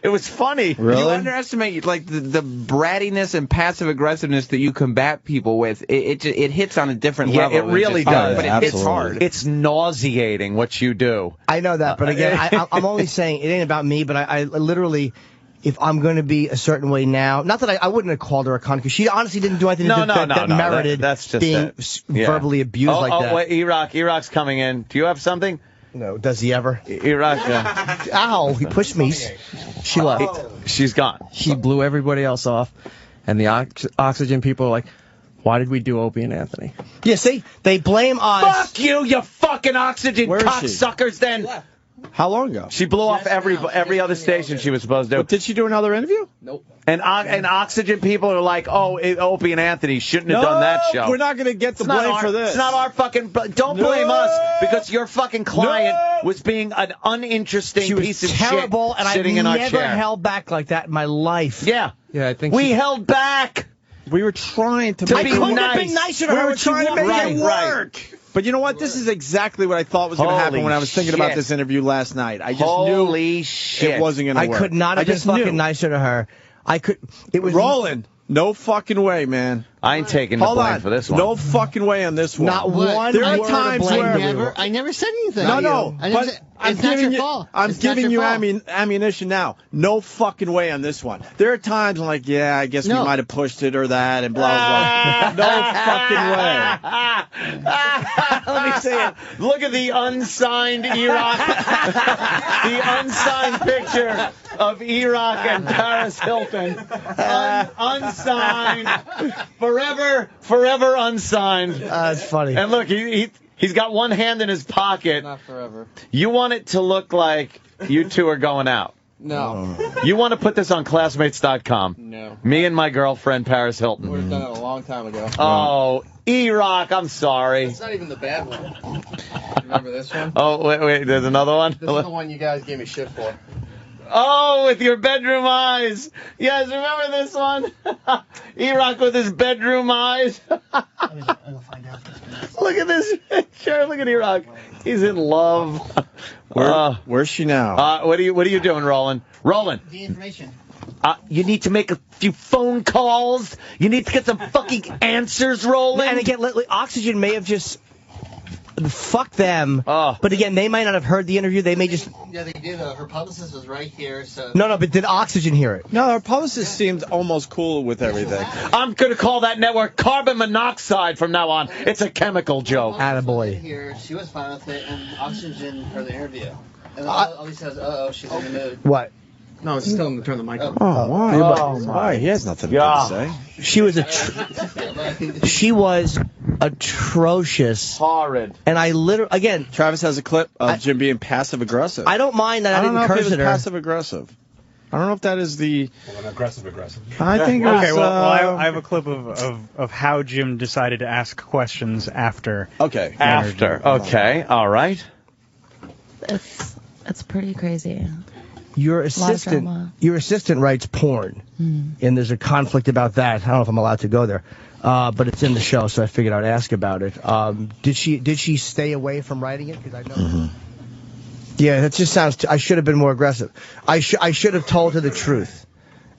Speaker 2: was funny.
Speaker 3: Really?
Speaker 8: You underestimate like the brattiness and passive aggressiveness that you combat people with. It hits on a different level.
Speaker 2: It really does.
Speaker 8: But it hits hard.
Speaker 2: It's nauseating what you do.
Speaker 4: I know that, but again, I'm only saying it ain't about me. But I literally. If I'm going to be a certain way now, not that I wouldn't have called her a cunt, because she honestly didn't do anything that merited
Speaker 2: that's just
Speaker 4: being verbally abused like that.
Speaker 2: Oh, wait, Eroc's coming in. Do you have something?
Speaker 4: No, does he ever?
Speaker 2: Eroc,
Speaker 4: ow, he pushed me. She left.
Speaker 2: She's gone.
Speaker 10: He blew everybody else off, and the Oxygen people are like, why did we do Opie and Anthony?
Speaker 4: Yeah, see? They blame us.
Speaker 2: Fuck you fucking Oxygen cocksuckers then.
Speaker 3: How long ago?
Speaker 2: She blew off every other station she was supposed to.
Speaker 3: But did she do another interview?
Speaker 10: Nope.
Speaker 2: And Oxygen people are like, oh, Opie and Anthony shouldn't have done that show.
Speaker 3: We're not going to get the blame for this.
Speaker 2: It's not our fucking... Don't blame us because your fucking client was being an uninteresting piece of
Speaker 4: terrible,
Speaker 2: shit
Speaker 4: and
Speaker 2: sitting in our chair.
Speaker 4: I've never held back like that in my life.
Speaker 2: Yeah.
Speaker 10: Yeah, I think
Speaker 2: we held back.
Speaker 3: We were trying to
Speaker 2: be
Speaker 3: make
Speaker 2: nice.
Speaker 3: it
Speaker 4: couldn't have been nicer to her.
Speaker 3: We were trying to make it work. But you know what? This is exactly what I thought was going to happen when I was thinking about this interview last night. I just knew it wasn't going to work.
Speaker 4: I could not have been fucking nicer to her. It was
Speaker 3: Roland. No fucking way, man.
Speaker 2: I ain't taking the blame for this one.
Speaker 3: No fucking way on this one.
Speaker 4: Not one.
Speaker 3: There are times
Speaker 6: where I never said anything.
Speaker 3: No.
Speaker 6: But it's not your fault.
Speaker 3: I'm giving you ammunition now. No fucking way on this one. There are times I'm like, yeah, I guess we might have pushed it or that and blah blah. No fucking way.
Speaker 2: Let me see it. Look at the unsigned Eroc. The unsigned picture of Eroc and Paris Hilton. Unsigned. Forever unsigned.
Speaker 4: That's funny.
Speaker 2: And look, he's got one hand in his pocket.
Speaker 10: Not forever.
Speaker 2: You want it to look like you two are going out.
Speaker 10: No.
Speaker 2: You want to put this on classmates.com.
Speaker 10: No.
Speaker 2: Me and my girlfriend, Paris Hilton.
Speaker 10: Would have done it a long time ago.
Speaker 2: Oh, E-Rock, I'm sorry.
Speaker 10: It's not even the bad one. Remember this one?
Speaker 2: Oh, wait, there's another one?
Speaker 10: This is the one you guys gave me shit for.
Speaker 2: Oh, with your bedroom eyes. Yes, remember this one? E-Rock with his bedroom eyes.
Speaker 6: I'll find out.
Speaker 2: Look at this picture. Look at E-Rock. He's in love.
Speaker 3: Where's she now?
Speaker 2: What are you doing, Roland? Roland.
Speaker 6: The information.
Speaker 2: You need to make a few phone calls. You need to get some fucking answers, Roland.
Speaker 4: And again, Oxygen may have just... Fuck them. But again, they might not have heard the interview. They may just...
Speaker 6: Yeah, they did. Her publicist was right here, so...
Speaker 4: No, but did Oxygen hear it?
Speaker 3: No, her publicist seemed almost cool with everything.
Speaker 2: I'm going to call that network carbon monoxide from now on. It's a chemical joke.
Speaker 4: Attaboy.
Speaker 6: Here, she was fine with it, and Oxygen heard the interview. And all he says, she's in the mood.
Speaker 4: What?
Speaker 10: No, just tell him to turn the mic on.
Speaker 3: Oh, why? Why? He has nothing good to say.
Speaker 4: She was atrocious.
Speaker 2: Horrid.
Speaker 4: And I literally, again,
Speaker 3: Travis has a clip of Jim being passive aggressive.
Speaker 4: I don't mind that I didn't curse at her.
Speaker 3: Passive aggressive. I don't know if that is the
Speaker 11: an aggressive.
Speaker 3: I think it was,
Speaker 12: okay. Well, I have a clip of how Jim decided to ask questions after.
Speaker 3: Okay.
Speaker 2: After. Okay. All right.
Speaker 1: It's pretty crazy.
Speaker 4: Your assistant writes porn, and there's a conflict about that. I don't know if I'm allowed to go there, but it's in the show, so I figured I'd ask about it. Did she stay away from writing it? Because I know. Yeah, that just sounds. I should have been more aggressive. I should have told her the truth.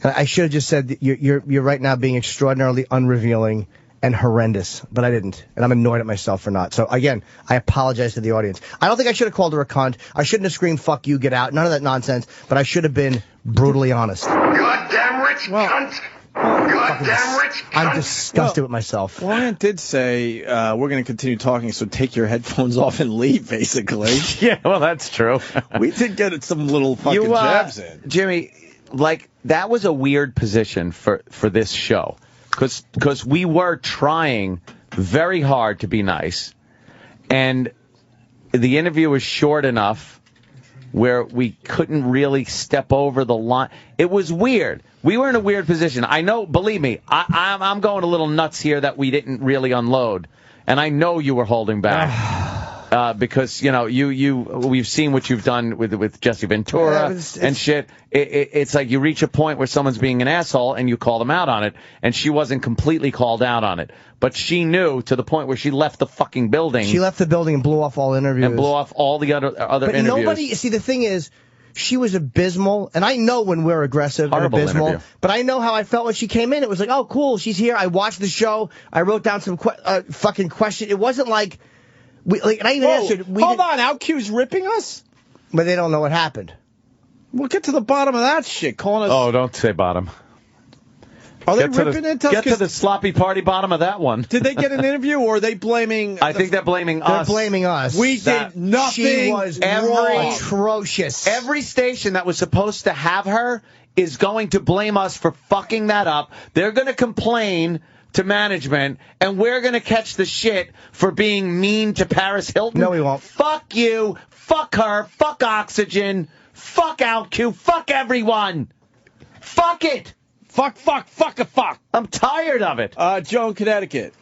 Speaker 4: I should have just said you're right now being extraordinarily unrevealing and horrendous, but I didn't, and I'm annoyed at myself for not. So again, I apologize to the audience. I don't think I should have called her a cunt. I shouldn't have screamed "fuck you, get out," none of that nonsense. But I should have been brutally honest.
Speaker 13: Goddamn rich cunt. Goddamn rich cunt.
Speaker 4: I'm disgusted with myself.
Speaker 3: Well, Aunt did say we're going to continue talking, so take your headphones off and leave, basically.
Speaker 2: Yeah, well, that's true.
Speaker 3: We did get some little fucking jabs in.
Speaker 2: Jimmy, like, that was a weird position for this show. Because we were trying very hard to be nice, and the interview was short enough where we couldn't really step over the line. It was weird. We were in a weird position. I know, believe me, I'm going a little nuts here that we didn't really unload, and I know you were holding back. Because, you know, we've seen what you've done with Jesse Ventura and shit. It's like you reach a point where someone's being an asshole and you call them out on it, and she wasn't completely called out on it. But she knew to the point where she left the fucking building.
Speaker 4: She left the building and blew off all interviews.
Speaker 2: And blew off all the other interviews.
Speaker 4: But nobody, see, the thing is, she was abysmal, and I know when we're aggressive and abysmal,
Speaker 2: interview.
Speaker 4: but I know how I felt when she came in. It was like, oh, cool, she's here. I watched the show. I wrote down some fucking questions. It wasn't like... and I even answered.
Speaker 3: Hold on, OutQ's ripping us?
Speaker 4: But they don't know what happened.
Speaker 3: We'll get to the bottom of that shit. Calling us.
Speaker 2: Oh, don't say bottom.
Speaker 3: Are they ripping into us?
Speaker 2: Get to the sloppy party bottom of that one.
Speaker 3: Did they get an interview, or are they blaming...
Speaker 2: I think they're blaming us.
Speaker 4: They're blaming us.
Speaker 3: We did nothing.
Speaker 4: She was atrocious.
Speaker 2: Every station that was supposed to have her is going to blame us for fucking that up. They're going to complain to management, and we're going to catch the shit for being mean to Paris Hilton.
Speaker 4: No, we won't.
Speaker 2: Fuck you. Fuck her. Fuck Oxygen. Fuck OutQ. Fuck everyone. Fuck it.
Speaker 3: Fuck.
Speaker 2: I'm tired of it.
Speaker 3: Joe in Connecticut.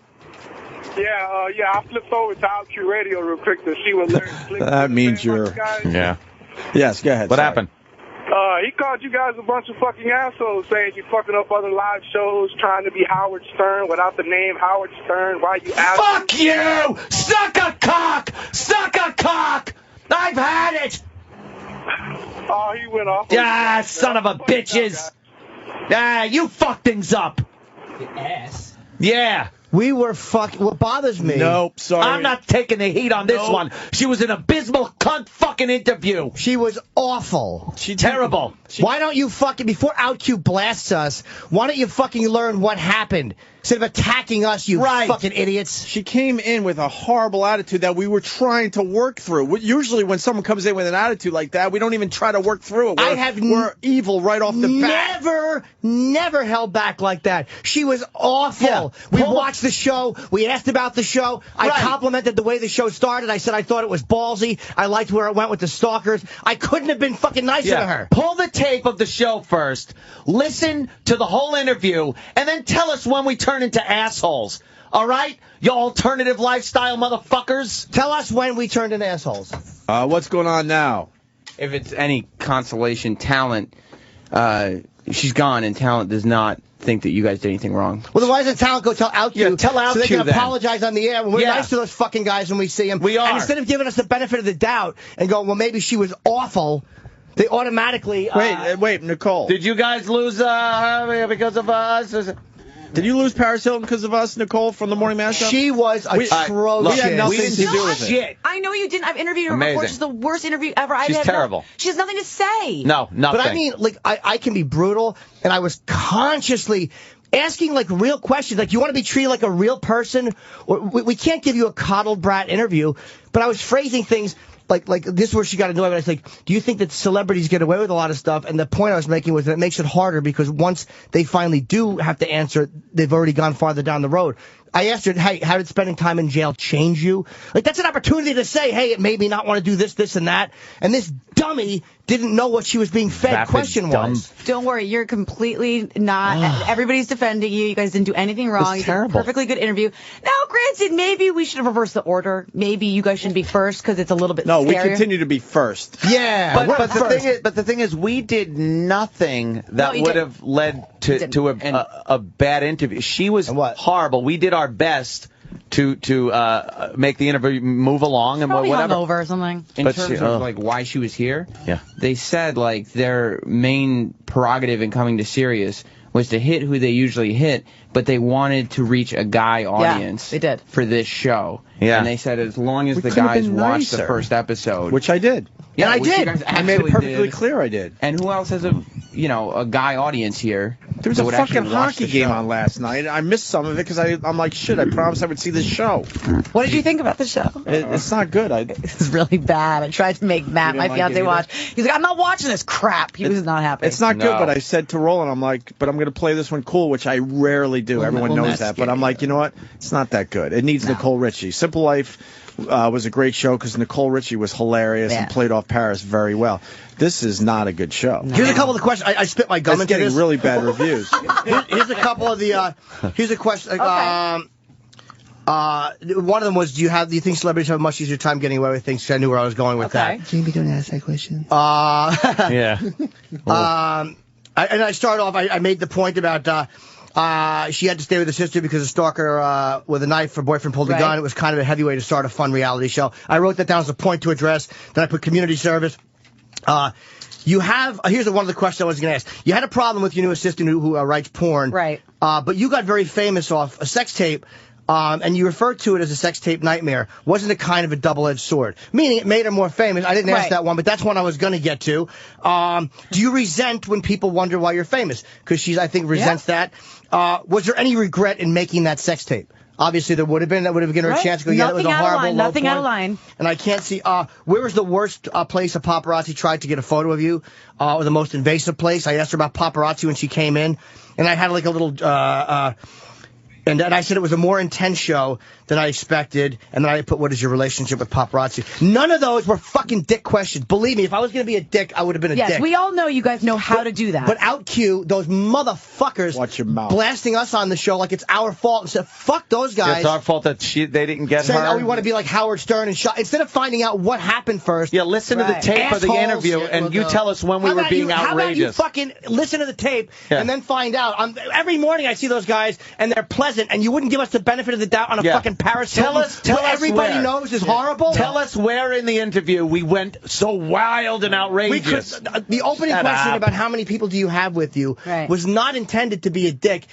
Speaker 14: Yeah, I flipped over to OutQ Radio real quick to see what Larry Slick
Speaker 3: That means you're...
Speaker 2: Yeah.
Speaker 3: Yes, go ahead.
Speaker 2: What happened?
Speaker 14: He called you guys a bunch of fucking assholes, saying you fucking up other live shows, trying to be Howard Stern without the name Howard Stern. Why you asking?
Speaker 2: Fuck you! Suck a cock! Suck a cock! I've had it!
Speaker 14: Oh, he went off.
Speaker 2: Yeah, son of a bitches! Ah, you fuck things up!
Speaker 10: Your ass.
Speaker 2: Yeah.
Speaker 4: We were what bothers me...
Speaker 3: Nope, sorry.
Speaker 2: I'm not taking the heat on this one. She was an abysmal cunt fucking interview.
Speaker 4: She was awful.
Speaker 2: Terrible.
Speaker 4: Why don't you fucking, before OutQ blasts us, why don't you fucking learn what happened? Instead of attacking us, you fucking idiots.
Speaker 3: She came in with a horrible attitude that we were trying to work through. Usually when someone comes in with an attitude like that, we don't even try to work through it. We're evil right off the bat.
Speaker 4: Never held back like that. She was awful.
Speaker 2: Yeah.
Speaker 4: We watched the show. We asked about the show. I complimented the way the show started. I said I thought it was ballsy. I liked where it went with the Stalkers. I couldn't have been fucking nicer to her.
Speaker 2: Pull the tape of the show first. Listen to the whole interview, and then tell us when we turn into assholes. All right? You alternative lifestyle motherfuckers.
Speaker 4: Tell us when we turned into assholes.
Speaker 3: What's going on now?
Speaker 8: If it's any consolation, Talent, she's gone, and Talent does not think that you guys did anything wrong.
Speaker 4: Well, then why doesn't Talent go tell OutQ?
Speaker 2: Yeah, tell OutQ
Speaker 4: so they can
Speaker 2: then.
Speaker 4: apologize on the air. We're nice to those fucking guys when we see them.
Speaker 2: We are.
Speaker 4: And instead of giving us the benefit of the doubt and going, well, maybe she was awful, they automatically...
Speaker 3: Wait, Nicole.
Speaker 2: Did you guys lose because of us?
Speaker 3: Did you lose Paris Hilton because of us, Nicole, from the morning mashup?
Speaker 4: She was atrocious.
Speaker 3: We had nothing to do with it.
Speaker 15: I know you didn't. I've interviewed her
Speaker 2: Amazing.
Speaker 15: before. She's the worst interview ever.
Speaker 2: She's terrible.
Speaker 15: She has nothing to say.
Speaker 2: No, nothing.
Speaker 4: But I mean, like, I can be brutal, and I was consciously asking, like, real questions. Like, you want to be treated like a real person? Or, we can't give you a coddled brat interview, but I was phrasing things like this is where she got annoyed. But I was like, do you think that celebrities get away with a lot of stuff? And the point I was making was that it makes it harder because once they finally do have to answer, they've already gone farther down the road. I asked her, hey, how did spending time in jail change you? Like, that's an opportunity to say, hey, it made me not want to do this, this, and that. And this dummy didn't know what she was being fed question-wise.
Speaker 15: Don't worry, you're completely not. Everybody's defending you. You guys didn't do anything wrong. You did a perfectly good interview. Now, granted, maybe we should have reversed the order. Maybe you guys should be first because it's a little bit scarier.
Speaker 3: We continue to be first.
Speaker 4: Yeah,
Speaker 2: but the thing is, we did nothing that would have led to a bad interview. She was horrible. We did our best to make the interview move along and
Speaker 15: Probably
Speaker 2: whatever.
Speaker 15: hungover or something.
Speaker 8: In terms of like why she was here, they said like their main prerogative in coming to Sirius was to hit who they usually hit, but they wanted to reach a guy audience.
Speaker 15: They did.
Speaker 8: For this show.
Speaker 2: Yeah.
Speaker 8: And they said as long as the guys watched the first episode,
Speaker 3: which I did.
Speaker 8: Yeah,
Speaker 3: and I
Speaker 8: which you
Speaker 3: did.
Speaker 8: guys
Speaker 3: I made it
Speaker 8: actually
Speaker 3: perfectly
Speaker 8: did.
Speaker 3: clear I did.
Speaker 8: And who else has a guy audience here?
Speaker 3: There was a fucking hockey game on last night. I missed some of it because I'm like, shit, I promised I would see this show.
Speaker 15: What did you think about the show?
Speaker 3: It's not good.
Speaker 15: It's really bad. I tried to make Matt, my fiance, watch. He's like, I'm not watching this crap. He was not happy.
Speaker 3: It's not good, but I said to Roland, I'm like, but I'm going to play this one cool, which I rarely do. Everyone knows that. But I'm like, you know what? It's not that good. It needs Nicole Richie. Simple Life was a great show because Nicole Richie was hilarious and played off Paris very well. This is not a good show.
Speaker 4: Here's a couple of the questions. I spit my gum
Speaker 3: it's
Speaker 4: into
Speaker 3: getting
Speaker 4: this.
Speaker 3: really bad reviews.
Speaker 4: Here's a couple of the. Here's a question. One of them was, do you think celebrities have a much easier time getting away with things? I knew where I was going with that.
Speaker 6: Jamie, don't ask that question.
Speaker 2: Yeah.
Speaker 4: I started off. I made the point about. She had to stay with her sister because a stalker with a knife, her boyfriend pulled a gun. It was kind of a heavy way to start a fun reality show. I wrote that down as a point to address. Then I put community service. Here's one of the questions I was going to ask. You had a problem with your new assistant who writes porn.
Speaker 15: Right.
Speaker 4: But you got very famous off a sex tape. And you referred to it as a sex tape nightmare. Wasn't it kind of a double-edged sword? Meaning it made her more famous. I didn't ask that one, but that's one I was going to get to. Do you resent when people wonder why you're famous? Because she, I think, resents that. Was there any regret in making that sex tape? Obviously, there would have been. That would have given her a chance to go, yeah, it was a horrible low
Speaker 15: Nothing out of line.
Speaker 4: And I can't see, where was the worst place a paparazzi tried to get a photo of you? Or the most invasive place? I asked her about paparazzi when she came in. And I had like a little, and I said it was a more intense show than I expected. And then I put, what is your relationship with paparazzi? None of those were fucking dick questions. Believe me, if I was going to be a dick, I would have been a dick.
Speaker 15: Yes, we all know you guys know how to do that.
Speaker 4: But out cue, those motherfuckers
Speaker 3: Watch your mouth.
Speaker 4: blasting us on the show like it's our fault. And said, fuck those guys.
Speaker 2: It's our fault that they didn't get
Speaker 4: saying,
Speaker 2: her.
Speaker 4: oh, we want to be like Howard Stern and shot. Instead of finding out what happened first.
Speaker 2: Yeah, listen to the tape of the interview, and you tell us when we were being outrageous.
Speaker 4: How about you fucking listen to the tape and then find out? Every morning I see those guys, and they're pleasant, and you wouldn't give us the benefit of the doubt on a fucking Paris Hilton. Tell us everybody knows is horrible.
Speaker 2: Tell us where in the interview we went so wild and outrageous.
Speaker 4: The opening question about how many people do you have with you was not intended to be a dick.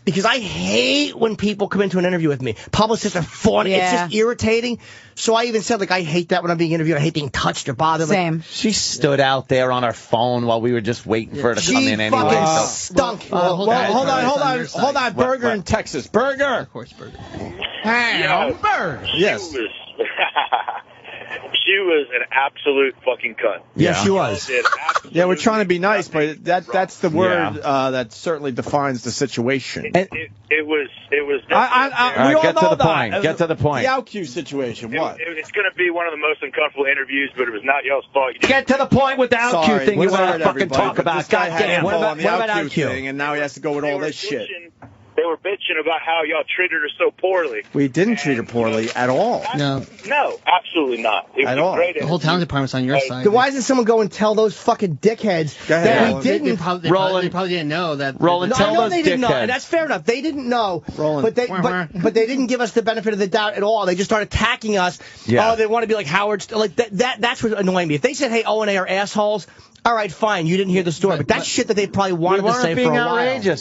Speaker 4: Because I hate when people come into an interview with me. Publicists are fawning. It's just irritating. So I even said, like, I hate that when I'm being interviewed. I hate being touched or bothered.
Speaker 15: Same.
Speaker 4: Like,
Speaker 2: she stood out there on her phone while we were just waiting for her to come in anyway.
Speaker 4: She fucking stunk.
Speaker 3: Hold on. Burger in Texas. Burger.
Speaker 6: Of course, Burger.
Speaker 4: Burger.
Speaker 3: Yes.
Speaker 11: She was an absolute fucking cunt.
Speaker 4: Yeah, she was.
Speaker 3: Yeah, we're trying to be nice, but that's the word that certainly defines the situation.
Speaker 11: It was.
Speaker 3: We all
Speaker 2: get
Speaker 3: know
Speaker 2: to the
Speaker 3: that.
Speaker 2: point. Get to the point.
Speaker 3: The OutQ situation. What?
Speaker 11: It's going to be one of the most uncomfortable interviews, but it was not y'all's fault.
Speaker 2: Get to the point with the OutQ thing you want to fucking talk about. Goddamn.
Speaker 3: What about
Speaker 2: the
Speaker 3: OutQ thing? And now he has to go with all this shit.
Speaker 11: They were bitching about how y'all treated her so poorly.
Speaker 3: We didn't treat her poorly at all.
Speaker 6: No,
Speaker 11: absolutely not. It
Speaker 3: at
Speaker 11: was
Speaker 3: all.
Speaker 11: Great
Speaker 6: the whole talent department's on your side.
Speaker 4: Then why doesn't someone go and tell those fucking dickheads that we didn't?
Speaker 6: They probably didn't know that.
Speaker 2: Roland, tell those
Speaker 4: they didn't know.
Speaker 2: dickheads.
Speaker 4: And that's fair enough. They didn't know.
Speaker 3: Roland.
Speaker 4: But they didn't give us the benefit of the doubt at all. They just started attacking us.
Speaker 2: Yeah.
Speaker 4: Oh, they want to be like Howard. Like that's what annoyed me. If they said, "Hey, O&A are assholes," all right, fine. You didn't hear the story, but that's shit that they probably wanted to say for a while.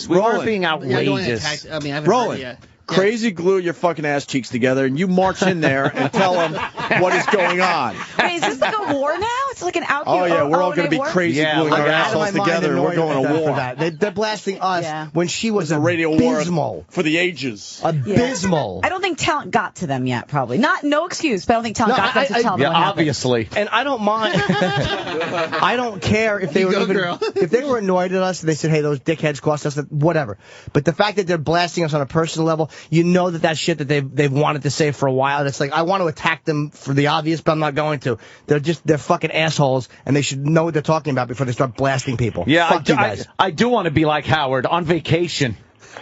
Speaker 2: We weren't being outrageous.
Speaker 6: I haven't heard it yet.
Speaker 3: Crazy glue your fucking ass cheeks together, and you march in there and tell them what is going on.
Speaker 15: Wait, is this like a war now? it's like an out.
Speaker 3: Oh, yeah, we're all going to be crazy gluing our assholes together. We're going to war.
Speaker 4: For that. They're blasting us when she was
Speaker 3: a radio war
Speaker 4: abysmal.
Speaker 3: For the ages.
Speaker 4: Abysmal.
Speaker 15: I don't think talent got to them yet, probably. No excuse, but I don't think talent got them to tell them what happened.
Speaker 2: Obviously.
Speaker 4: And I don't mind. I don't care if they if they were annoyed at us and they said, hey, those dickheads cost us, whatever. But the fact that they're blasting us on a personal level, you know that's shit that they've wanted to say for a while. And it's like, I want to attack them for the obvious, but I'm not going to. They're fucking assholes, and they should know what they're talking about before they start blasting people.
Speaker 2: Yeah,
Speaker 4: Fuck you guys.
Speaker 2: I do want to be like Howard on vacation.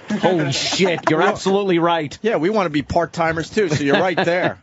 Speaker 2: Holy shit, you're absolutely right.
Speaker 3: Yeah, we want to be part-timers too, so you're right there.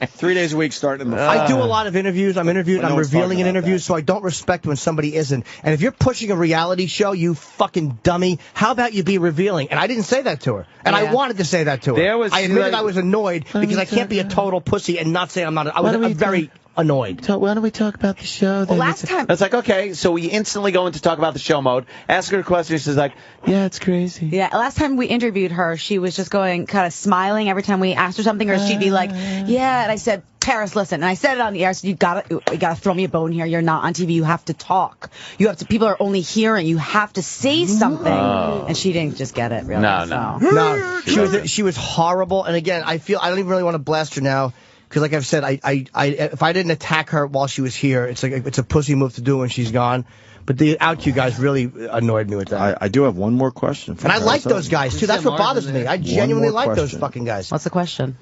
Speaker 3: 3 days a week starting in the
Speaker 4: I do a lot of interviews. I'm revealing in interviews, so I don't respect when somebody isn't. And if you're pushing a reality show, you fucking dummy, how about you be revealing? And I didn't say that to her. And I wanted to say that to her. I admitted I was annoyed because I can't be a total pussy and not say I'm not. I was very annoyed.
Speaker 2: Why don't we talk about the show?
Speaker 15: Well, last time.
Speaker 2: It's like, okay, so we instantly go into talk about the show mode. Ask her a question. She's like, yeah, it's crazy.
Speaker 15: Yeah, last time we interviewed her, she was just going kind of smiling every time we asked her something, or she'd be like, yeah, and I said, Paris, listen, and I said it on the air, I said, you gotta throw me a bone here. You're not on TV. You have to talk. People are only hearing. You have to say something. And she didn't just get it, really.
Speaker 4: No. She was horrible. And again, I don't even really want to blast her now. Because, like I've said, if I didn't attack her while she was here, it's a pussy move to do when she's gone. But the OutQ guys really annoyed me with that.
Speaker 3: I do have one more question.
Speaker 4: And I like those guys, too. That's what bothers me. I genuinely like those fucking guys.
Speaker 15: What's the question?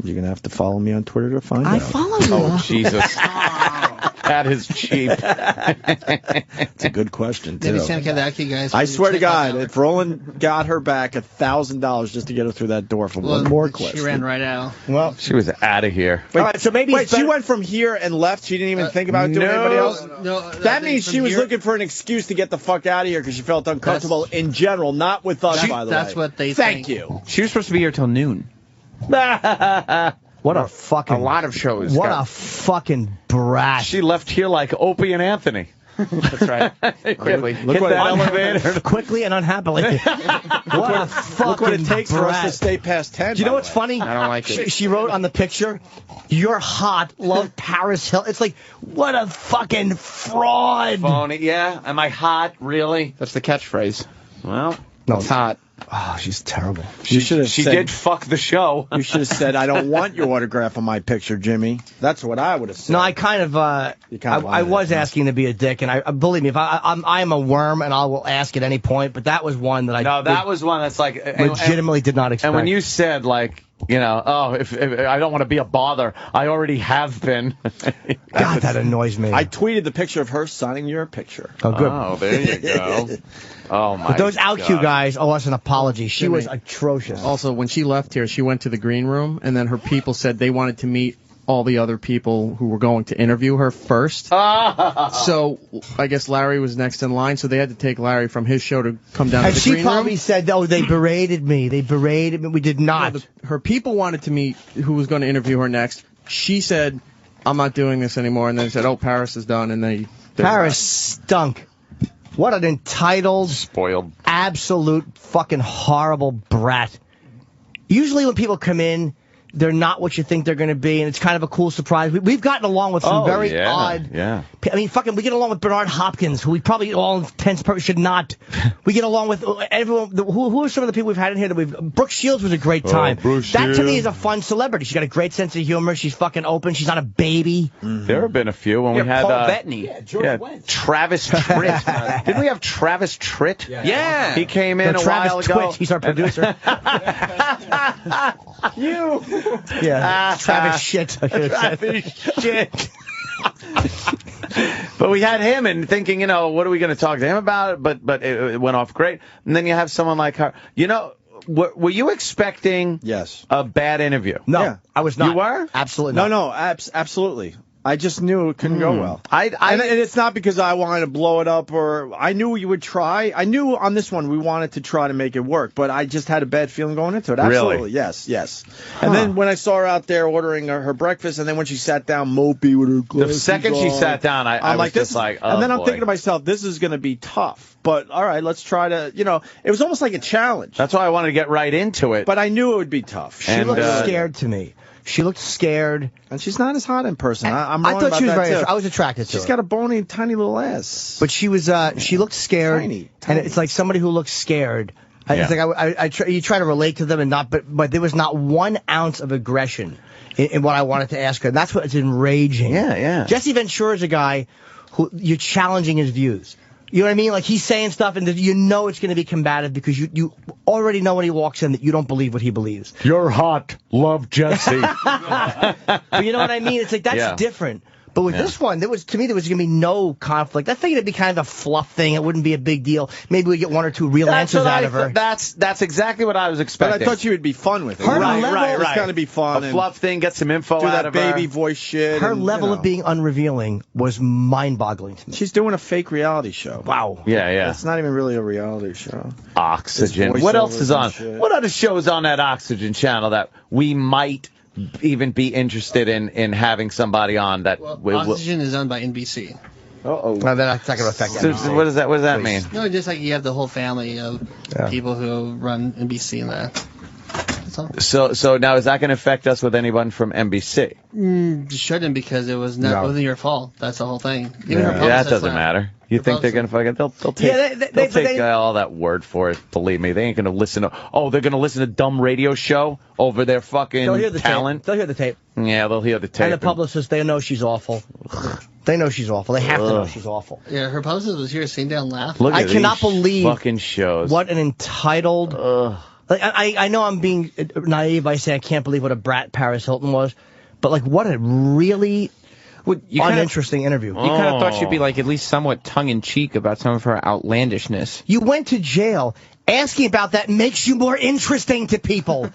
Speaker 3: You're going to have to follow me on Twitter to find out.
Speaker 15: I follow you.
Speaker 2: Oh, Jesus. That is cheap.
Speaker 3: It's a good question, too.
Speaker 6: Maybe Santa got the OutQ guys.
Speaker 3: I swear to God, if Roland got her back $1,000 just to get her through that door for one more question.
Speaker 6: She ran right out.
Speaker 4: Well,
Speaker 2: she was out of here.
Speaker 3: Wait, all right, so maybe she went from here and left. She didn't even think about doing anybody else?
Speaker 6: No,
Speaker 3: that means she was looking for an excuse to get the fuck out of here because she felt uncomfortable in general, not with us, by the way.
Speaker 6: That's what they
Speaker 3: Thank you.
Speaker 8: She was supposed to be here till noon.
Speaker 4: What a fucking...
Speaker 8: A lot of shows.
Speaker 4: What a fucking brat.
Speaker 2: She left here like Opie and Anthony.
Speaker 8: That's right. Quickly.
Speaker 2: Hit that elevator.
Speaker 4: Quickly and unhappily. What a fucking
Speaker 3: Look what it takes for us
Speaker 4: brat.
Speaker 3: to stay past 10.
Speaker 4: Do you know what's funny?
Speaker 8: I don't like it.
Speaker 4: She wrote on the picture, "You're hot, love Paris Hilton." It's like, what a fucking fraud.
Speaker 2: Phony. Yeah. Am I hot? Really?
Speaker 8: That's the catchphrase.
Speaker 2: Well,
Speaker 4: no,
Speaker 8: it's hot.
Speaker 4: Oh, she's terrible.
Speaker 3: She
Speaker 2: did fuck the show.
Speaker 3: You should have said, "I don't want your autograph on my picture, Jimmy." That's what I would have said.
Speaker 4: No, I kind of, I was asking to be a dick, and I believe me, if I am a worm, and I will ask at any point. But that was one that
Speaker 2: was one that's like
Speaker 4: legitimately did not expect.
Speaker 2: And when you said like, you know, if I don't want to be a bother, I already have been.
Speaker 4: God, that annoys me.
Speaker 3: I tweeted the picture of her signing your picture.
Speaker 4: Oh, good.
Speaker 2: Oh, there you go. Oh, my
Speaker 4: But those
Speaker 2: God.
Speaker 4: OutQ guys owe us an apology. She was atrocious.
Speaker 10: Also, when she left here, she went to the green room, and then her people said they wanted to meet all the other people who were going to interview her first. So I guess Larry was next in line, so they had to take Larry from his show to come down to the green room.
Speaker 4: And she probably said, oh, they berated me. They berated me. We did not.
Speaker 10: No, her people wanted to meet who was going to interview her next. She said, I'm not doing this anymore, and then said, oh, Paris is done, and they
Speaker 4: Paris stunk. What an entitled,
Speaker 2: spoiled,
Speaker 4: absolute fucking horrible brat. Usually when people come in, they're not what you think they're going to be, and it's kind of a cool surprise. We've gotten along with some very odd...
Speaker 2: Yeah.
Speaker 4: I mean, fucking, we get along with Bernard Hopkins, who we probably all intents purpose should not. We get along with everyone. Who are some of the people we've had in here that we've... Brooke Shields was a great time. That to me is a fun celebrity. She's got a great sense of humor. She's fucking open. She's not a baby.
Speaker 2: There have been a few when we had...
Speaker 8: Paul Bettany.
Speaker 2: Yeah, George Wendt. Travis Tritt. Didn't we have Travis Tritt?
Speaker 8: Yeah.
Speaker 2: He came in a while ago.
Speaker 4: Twitch. He's our producer.
Speaker 2: You...
Speaker 4: Yeah, Travis shit.
Speaker 2: Travis shit. But we had him and thinking, you know, what are we going to talk to him about? But it went off great. And then you have someone like her. You know, were you expecting a bad interview?
Speaker 4: No,
Speaker 3: yeah.
Speaker 4: I was not.
Speaker 2: You were?
Speaker 4: Absolutely not.
Speaker 3: No, absolutely. I just knew it couldn't go well.
Speaker 2: And
Speaker 3: it's not because I wanted to blow it up or I knew you would try. I knew on this one we wanted to try to make it work, but I just had a bad feeling going into it. Absolutely.
Speaker 2: Really?
Speaker 3: Yes. And then when I saw her out there ordering her breakfast, and then when she sat down mopey with her glasses
Speaker 2: the second she sat down, I was
Speaker 3: like,
Speaker 2: just like, oh,
Speaker 3: and then I'm
Speaker 2: boy.
Speaker 3: thinking to myself, this is going to be tough. But all right, let's try to, you know, it was almost like a challenge.
Speaker 2: That's why I wanted to get right into it.
Speaker 3: But I knew it would be tough.
Speaker 4: She looked scared to me. She looked scared.
Speaker 3: And she's not as hot in person. I'm
Speaker 4: I
Speaker 3: wrong
Speaker 4: thought
Speaker 3: about
Speaker 4: she was
Speaker 3: that,
Speaker 4: very.
Speaker 3: too.
Speaker 4: I was attracted to her.
Speaker 3: She's got a bony, tiny little ass.
Speaker 4: But she was. She looked scared.
Speaker 3: Tiny.
Speaker 4: And it's like somebody who looks scared. It's like you try to relate to them and not, but there was not 1 ounce of aggression in what I wanted to ask her. And that's what's enraging.
Speaker 2: Yeah.
Speaker 4: Jesse Ventura's a guy who you're challenging his views. You know what I mean? Like, he's saying stuff, and you know it's going to be combative because you already know when he walks in that you don't believe what he believes.
Speaker 2: You're hot. Love Jesse.
Speaker 4: But you know what I mean? It's like, that's different. But with this one, there was going to be no conflict. I think it'd be kind of a fluff thing. It wouldn't be a big deal. Maybe we get 1 or 2 real answers out of her.
Speaker 2: That's exactly what I was expecting.
Speaker 3: But I thought you would be fun with it.
Speaker 4: Right.
Speaker 3: It's got to be fun.
Speaker 2: A fluff thing, get some info
Speaker 3: do
Speaker 2: out
Speaker 3: that
Speaker 2: of
Speaker 3: baby
Speaker 2: her.
Speaker 3: voice shit.
Speaker 4: Her
Speaker 3: and,
Speaker 4: level of being unrevealing was mind-boggling to me.
Speaker 3: She's doing a fake reality show.
Speaker 4: Wow.
Speaker 2: Yeah.
Speaker 3: It's not even really a reality show.
Speaker 2: Oxygen. What else is on? What other shows on that Oxygen channel that we might even be interested in having somebody on that?
Speaker 6: Oxygen is owned by NBC.
Speaker 2: Uh-oh.
Speaker 4: No, that's not going to affect
Speaker 2: So
Speaker 4: NBC.
Speaker 2: what does that mean?
Speaker 6: No, just like you have the whole family of people who run NBC and that. That's all.
Speaker 2: So now is that going to affect us with anyone from NBC?
Speaker 6: It shouldn't, because it wasn't your fault. That's the whole thing. Even her
Speaker 2: That
Speaker 6: publicist
Speaker 2: doesn't
Speaker 6: laughed.
Speaker 2: matter. You think they're gonna fucking? They'll take. They'll take all that word for it. Believe me, they ain't gonna listen to. Oh, they're gonna listen to dumb radio show over their fucking
Speaker 4: They'll hear the
Speaker 2: talent.
Speaker 4: tape. They'll hear the tape.
Speaker 2: Yeah, they'll hear the tape.
Speaker 4: And the publicists, they know she's awful. They know she's awful. They have to know she's awful.
Speaker 6: Yeah, her publicist was here sitting down laughing.
Speaker 2: Look at
Speaker 4: I cannot
Speaker 2: these
Speaker 4: believe
Speaker 2: fucking shows.
Speaker 4: What an entitled. Like, I know I'm being naive by saying I can't believe what a brat Paris Hilton was, but like, what a really uninteresting interview.
Speaker 8: You kind of thought she'd be like at least somewhat tongue-in-cheek about some of her outlandishness.
Speaker 4: You went to jail. Asking about that makes you more interesting to people.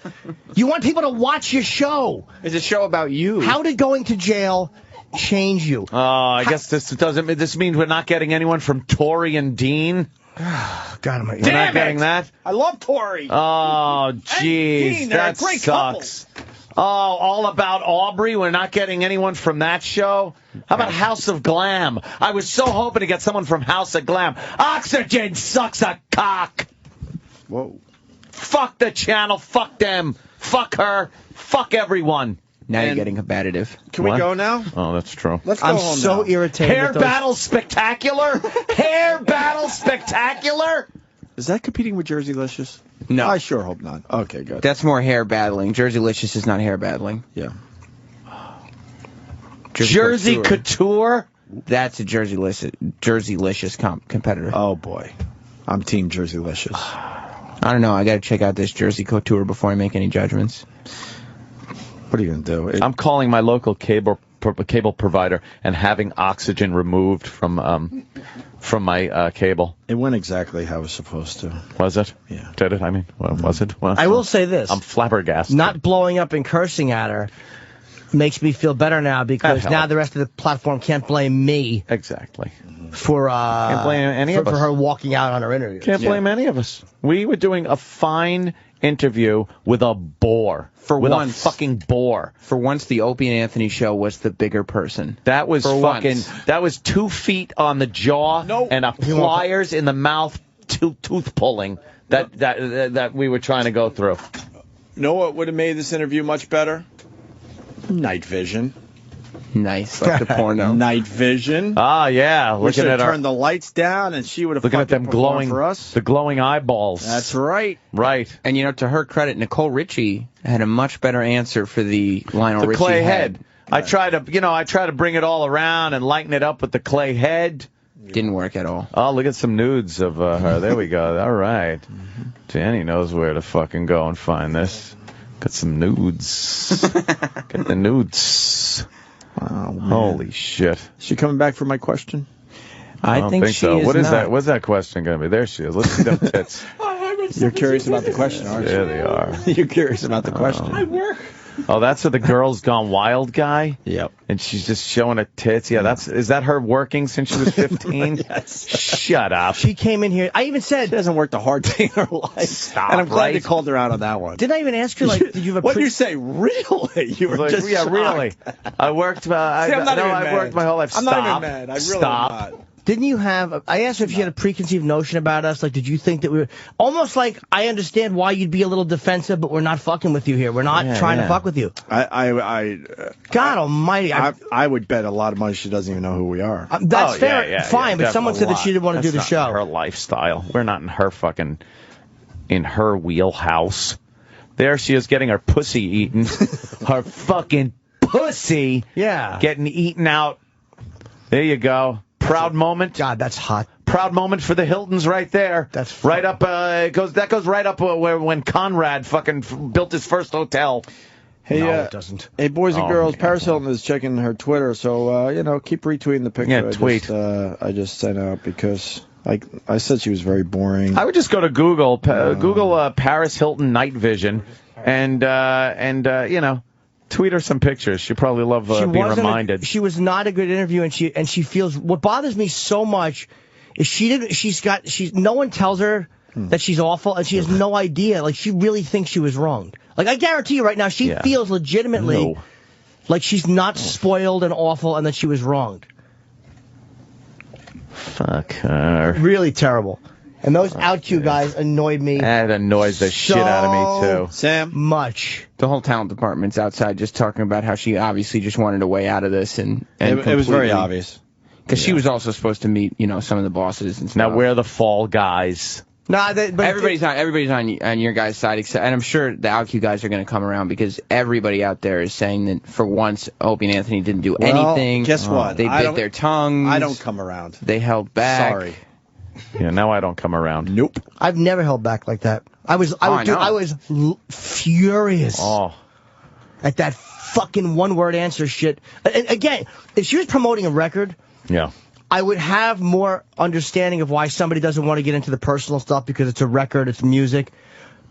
Speaker 4: You want people to watch your show.
Speaker 8: It's a show about you.
Speaker 4: How did going to jail change you?
Speaker 2: Oh, I guess this doesn't. This means we're not getting anyone from Tori and Dean.
Speaker 4: God almighty.
Speaker 2: We're not getting that.
Speaker 3: I love Tori.
Speaker 2: Oh, jeez,
Speaker 3: Dean, they're a
Speaker 2: that
Speaker 3: great
Speaker 2: sucks. Oh, all about Aubrey. We're not getting anyone from that show. How about House of Glam? I was so hoping to get someone from House of Glam. Oxygen sucks a cock.
Speaker 3: Whoa.
Speaker 2: Fuck the channel. Fuck them. Fuck her. Fuck everyone.
Speaker 8: Now you're getting combative.
Speaker 3: Can we go now?
Speaker 2: Oh, that's true.
Speaker 3: Let's go
Speaker 4: I'm
Speaker 3: home
Speaker 4: so
Speaker 3: now.
Speaker 4: irritated.
Speaker 2: Hair battle spectacular? Hair battle spectacular?
Speaker 3: Is that competing with Jerseylicious?
Speaker 8: No.
Speaker 3: I sure hope not. Okay, good.
Speaker 8: That's more hair battling. Jerseylicious is not hair battling.
Speaker 3: Yeah.
Speaker 2: Jersey Couture?
Speaker 8: That's a Jerseylicious competitor.
Speaker 3: Oh, boy. I'm Team Jerseylicious.
Speaker 8: I don't know. I got to check out this Jersey Couture before I make any judgments.
Speaker 3: What are you going to do?
Speaker 2: I'm calling my local cable provider and having Oxygen removed from my cable.
Speaker 3: It went exactly how it was supposed to.
Speaker 2: Was it?
Speaker 3: Yeah.
Speaker 2: Did it? I mean, was it? Well,
Speaker 4: I will say this.
Speaker 2: I'm flabbergasted.
Speaker 4: Not blowing up and cursing at her makes me feel better now, because now the rest of the platform can't blame me.
Speaker 2: Exactly.
Speaker 4: For
Speaker 2: can't blame any of us.
Speaker 4: For her walking out on her interview.
Speaker 2: Can't blame any of us. We were doing a fine interview with a bore. With a fucking bore.
Speaker 8: For once, the Opie and Anthony show was the bigger person.
Speaker 2: That was
Speaker 8: For
Speaker 2: fucking.
Speaker 8: once.
Speaker 2: That was 2 feet on the jaw and a pliers in the mouth, tooth pulling that we were trying to go through.
Speaker 3: Know what would have made this interview much better? Night vision.
Speaker 8: Nice, like the porno.
Speaker 3: Night vision.
Speaker 2: Ah, yeah.
Speaker 3: We should
Speaker 2: Looking
Speaker 3: have
Speaker 2: at
Speaker 3: turned the lights down, and she would have
Speaker 2: looking at them glowing
Speaker 3: for us.
Speaker 2: the glowing eyeballs.
Speaker 3: That's right.
Speaker 2: Right.
Speaker 8: And you know, to her credit, Nicole Richie had a much better answer for the Lionel
Speaker 2: The
Speaker 8: Richie
Speaker 2: clay
Speaker 8: head.
Speaker 2: I try to bring it all around and lighten it up with the clay head.
Speaker 8: Didn't work at all.
Speaker 2: Oh, look at some nudes of her. There we go. All right. Danny knows where to fucking go and find this. Got some nudes. Get the nudes.
Speaker 3: Wow, man.
Speaker 2: Holy shit.
Speaker 3: Is she coming back for my question?
Speaker 2: I don't think
Speaker 8: she
Speaker 2: so.
Speaker 8: is
Speaker 2: What is
Speaker 8: not.
Speaker 2: that? What's that question going to be? There she is. Look at them tits.
Speaker 3: You're curious about the question, aren't you?
Speaker 2: There they are.
Speaker 3: You're curious about the question.
Speaker 2: Oh, that's the Girls Gone Wild guy?
Speaker 3: Yep.
Speaker 2: And she's just showing her tits. Yeah, is that her working since she was 15?
Speaker 3: Yes.
Speaker 2: Shut up.
Speaker 4: She came in here. I even said.
Speaker 3: She hasn't worked a hard day in her life.
Speaker 2: Stop,
Speaker 3: And I'm glad
Speaker 2: right?
Speaker 3: you called her out on that one.
Speaker 4: Didn't I even ask her, like, did you have a
Speaker 3: What did you say? Really? You were
Speaker 2: Like,
Speaker 3: just
Speaker 2: yeah,
Speaker 3: shocked.
Speaker 2: really. I worked.
Speaker 3: See, I'm not even
Speaker 2: I
Speaker 3: mad.
Speaker 2: worked my whole life.
Speaker 3: I'm
Speaker 2: Stop.
Speaker 3: not even mad. I really
Speaker 2: Stop.
Speaker 3: am not.
Speaker 4: Didn't you have? I asked her if she had a preconceived notion about us. Like, did you think that we were almost like? I understand why you'd be a little defensive, but we're not fucking with you here. We're not trying to fuck with you.
Speaker 3: God
Speaker 4: Almighty!
Speaker 3: I would bet a lot of money she doesn't even know who we are.
Speaker 4: That's fair, fine. But someone said that she didn't want to do the
Speaker 2: That's
Speaker 4: show.
Speaker 2: not her lifestyle. We're not in her wheelhouse. There she is getting her pussy eaten. Her fucking pussy.
Speaker 4: Yeah.
Speaker 2: Getting eaten out. There you go. Proud moment.
Speaker 4: God, that's hot.
Speaker 2: Proud moment for the Hiltons right there.
Speaker 4: That's
Speaker 2: right up. That goes right up where when Conrad fucking built his first hotel.
Speaker 3: Hey,
Speaker 4: no, it doesn't.
Speaker 3: Hey, boys and girls, Paris Hilton is checking her Twitter, so keep retweeting the picture.
Speaker 2: Yeah, tweet.
Speaker 3: I just sent out because I said she was very boring.
Speaker 2: I would just go to Google, Google Paris Hilton night vision, and tweet her some pictures. She'd probably love being reminded.
Speaker 4: She was not a good interview, and she feels. What bothers me so much is no one tells her that she's awful, and she has no idea. Like, she really thinks she was wronged. Like, I guarantee you right now, she feels legitimately like she's not spoiled and awful, and that she was wronged.
Speaker 2: Fuck her.
Speaker 4: Really terrible. And those OutQ guys annoyed me.
Speaker 2: That annoys the shit out of me, too.
Speaker 3: Sam?
Speaker 4: Much.
Speaker 8: The whole talent department's outside just talking about how she obviously just wanted a way out of this. And
Speaker 3: it was very obvious.
Speaker 8: Because she was also supposed to meet, some of the bosses and stuff.
Speaker 2: Now, we're the fall guys.
Speaker 4: Nah, but
Speaker 8: everybody's on your guys' side, and I'm sure the OutQ guys are going to come around because everybody out there is saying that for once Opie and Anthony didn't do anything.
Speaker 3: Guess what?
Speaker 8: They bit their tongues.
Speaker 3: I don't come around.
Speaker 8: They held back.
Speaker 3: Sorry.
Speaker 2: Yeah, now I don't come around.
Speaker 3: Nope.
Speaker 4: I've never held back like that. I was furious at that fucking one-word answer shit. And again, if she was promoting a record, I would have more understanding of why somebody doesn't want to get into the personal stuff because it's a record, it's music.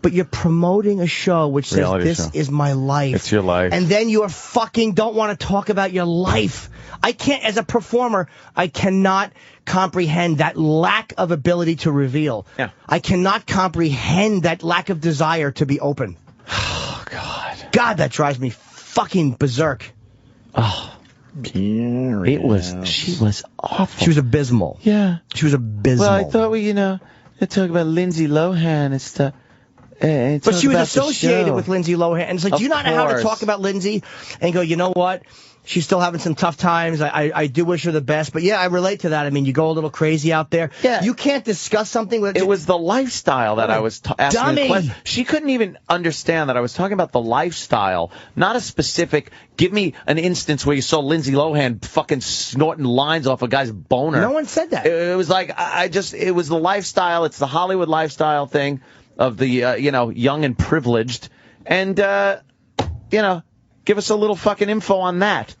Speaker 4: But you're promoting a show which says this is my life.
Speaker 2: It's your life.
Speaker 4: And then you fucking don't want to talk about your life. I can't, as a performer, I cannot comprehend that lack of ability to reveal.
Speaker 2: Yeah.
Speaker 4: I cannot comprehend that lack of desire to be open.
Speaker 2: Oh, God.
Speaker 4: God, that drives me fucking berserk.
Speaker 2: Oh. She was awful.
Speaker 4: She was abysmal.
Speaker 2: Yeah.
Speaker 4: She was abysmal.
Speaker 2: Well, I thought we, they talk about Lindsay Lohan and stuff.
Speaker 4: But she was associated with Lindsay Lohan. And it's like, do you not know how to talk about Lindsay and go, you know what? She's still having some tough times. I do wish her the best. But yeah, I relate to that. I mean, you go a little crazy out there. Yeah. You can't discuss something with...
Speaker 2: It was the lifestyle that I was asking the question. She couldn't even understand that I was talking about the lifestyle, not a specific... Give me an instance where you saw Lindsay Lohan fucking snorting lines off a guy's boner.
Speaker 4: No one said that.
Speaker 2: It was like, it was the lifestyle. It's the Hollywood lifestyle thing of the, young and privileged. And, give us a little fucking info on that.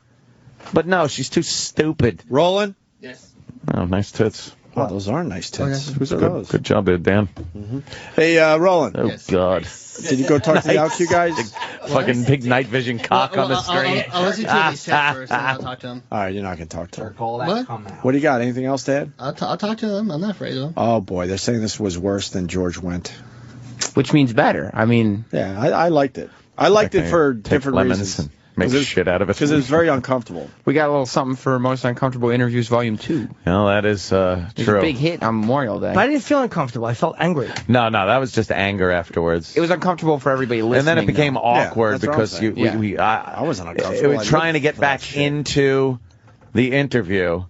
Speaker 2: But no, she's too stupid.
Speaker 3: Roland?
Speaker 6: Yes.
Speaker 2: Oh, nice tits.
Speaker 3: Oh, those are nice tits.
Speaker 6: Okay.
Speaker 3: Who's those?
Speaker 2: Good job there, Dan.
Speaker 3: Mm-hmm. Hey, Roland.
Speaker 2: Oh, God.
Speaker 3: Did you go talk to the OutQ guys?
Speaker 2: Fucking big night vision cock on the screen.
Speaker 6: I'll listen to what he said first, and I'll talk to him.
Speaker 3: All right, you're not going to talk to him.
Speaker 6: What?
Speaker 3: What do you got? Anything else to add?
Speaker 6: I'll talk to them. I'm not afraid of them.
Speaker 3: Oh, boy. They're saying this was worse than George Went.
Speaker 8: Which means better. I mean...
Speaker 3: Yeah, I liked it. I liked it for different reasons.
Speaker 2: And make shit out of it.
Speaker 3: Because it was very uncomfortable.
Speaker 8: We got a little something for Most Uncomfortable Interviews Volume 2.
Speaker 2: Well, that is true.
Speaker 8: It was a big hit on Memorial Day.
Speaker 4: But I didn't feel uncomfortable. I felt angry.
Speaker 2: No, that was just anger afterwards.
Speaker 8: It was uncomfortable for everybody listening.
Speaker 2: And then it became awkward because
Speaker 3: I wasn't uncomfortable.
Speaker 2: It was trying to get back into the interview.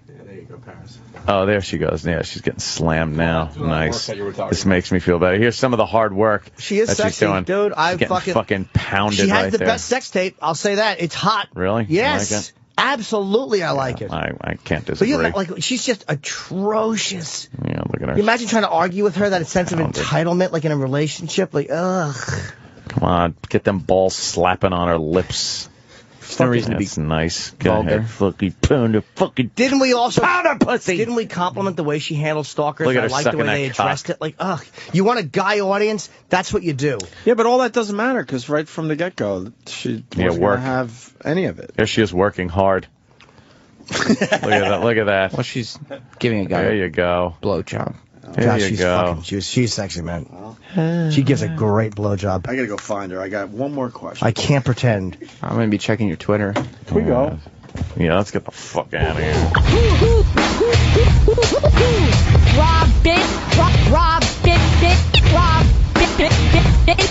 Speaker 9: There you go, Paris.
Speaker 2: Oh, there she goes. Yeah, she's getting slammed now. Nice. This makes me feel better. Here's some of the hard work
Speaker 4: she is
Speaker 2: that
Speaker 4: sexy,
Speaker 2: she's doing.
Speaker 4: dude.
Speaker 2: She's getting fucking pounded
Speaker 4: She has
Speaker 2: right
Speaker 4: the
Speaker 2: there.
Speaker 4: best sex tape. I'll say that. It's hot.
Speaker 2: Really?
Speaker 4: Yes.
Speaker 2: You like it?
Speaker 4: Absolutely, I like it.
Speaker 2: I can't
Speaker 4: But
Speaker 2: disagree.
Speaker 4: she's just atrocious.
Speaker 2: Yeah, look at her.
Speaker 4: You imagine trying to argue with her that sense of entitlement, like in a relationship, like ugh.
Speaker 2: Come on, get them balls slapping on her lips.
Speaker 8: There's no reason to be
Speaker 2: nice.
Speaker 8: vulgar.
Speaker 2: Fucking pound her fucking.
Speaker 4: Didn't we also
Speaker 2: pound her pussy?
Speaker 4: Didn't we compliment the way she handled stalkers?
Speaker 2: Look at her
Speaker 4: I like the way
Speaker 2: sucking
Speaker 4: they
Speaker 2: that
Speaker 4: addressed it. Like, ugh, you want a guy audience? That's what you do.
Speaker 3: Yeah, but all that doesn't matter because right from the get-go, she wasn't going to have any of it.
Speaker 2: There she is working hard. Look at that! Look at that!
Speaker 8: Well, she's giving a guy
Speaker 2: There you go.
Speaker 8: blowjob.
Speaker 2: There you go.
Speaker 4: She's sexy, man. She gives a great blowjob.
Speaker 3: I got to go find her. I got one more question.
Speaker 4: I can't pretend.
Speaker 8: I'm going to be checking your Twitter.
Speaker 3: Here we go.
Speaker 2: Yeah, let's get the fuck out of here.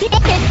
Speaker 16: bitches.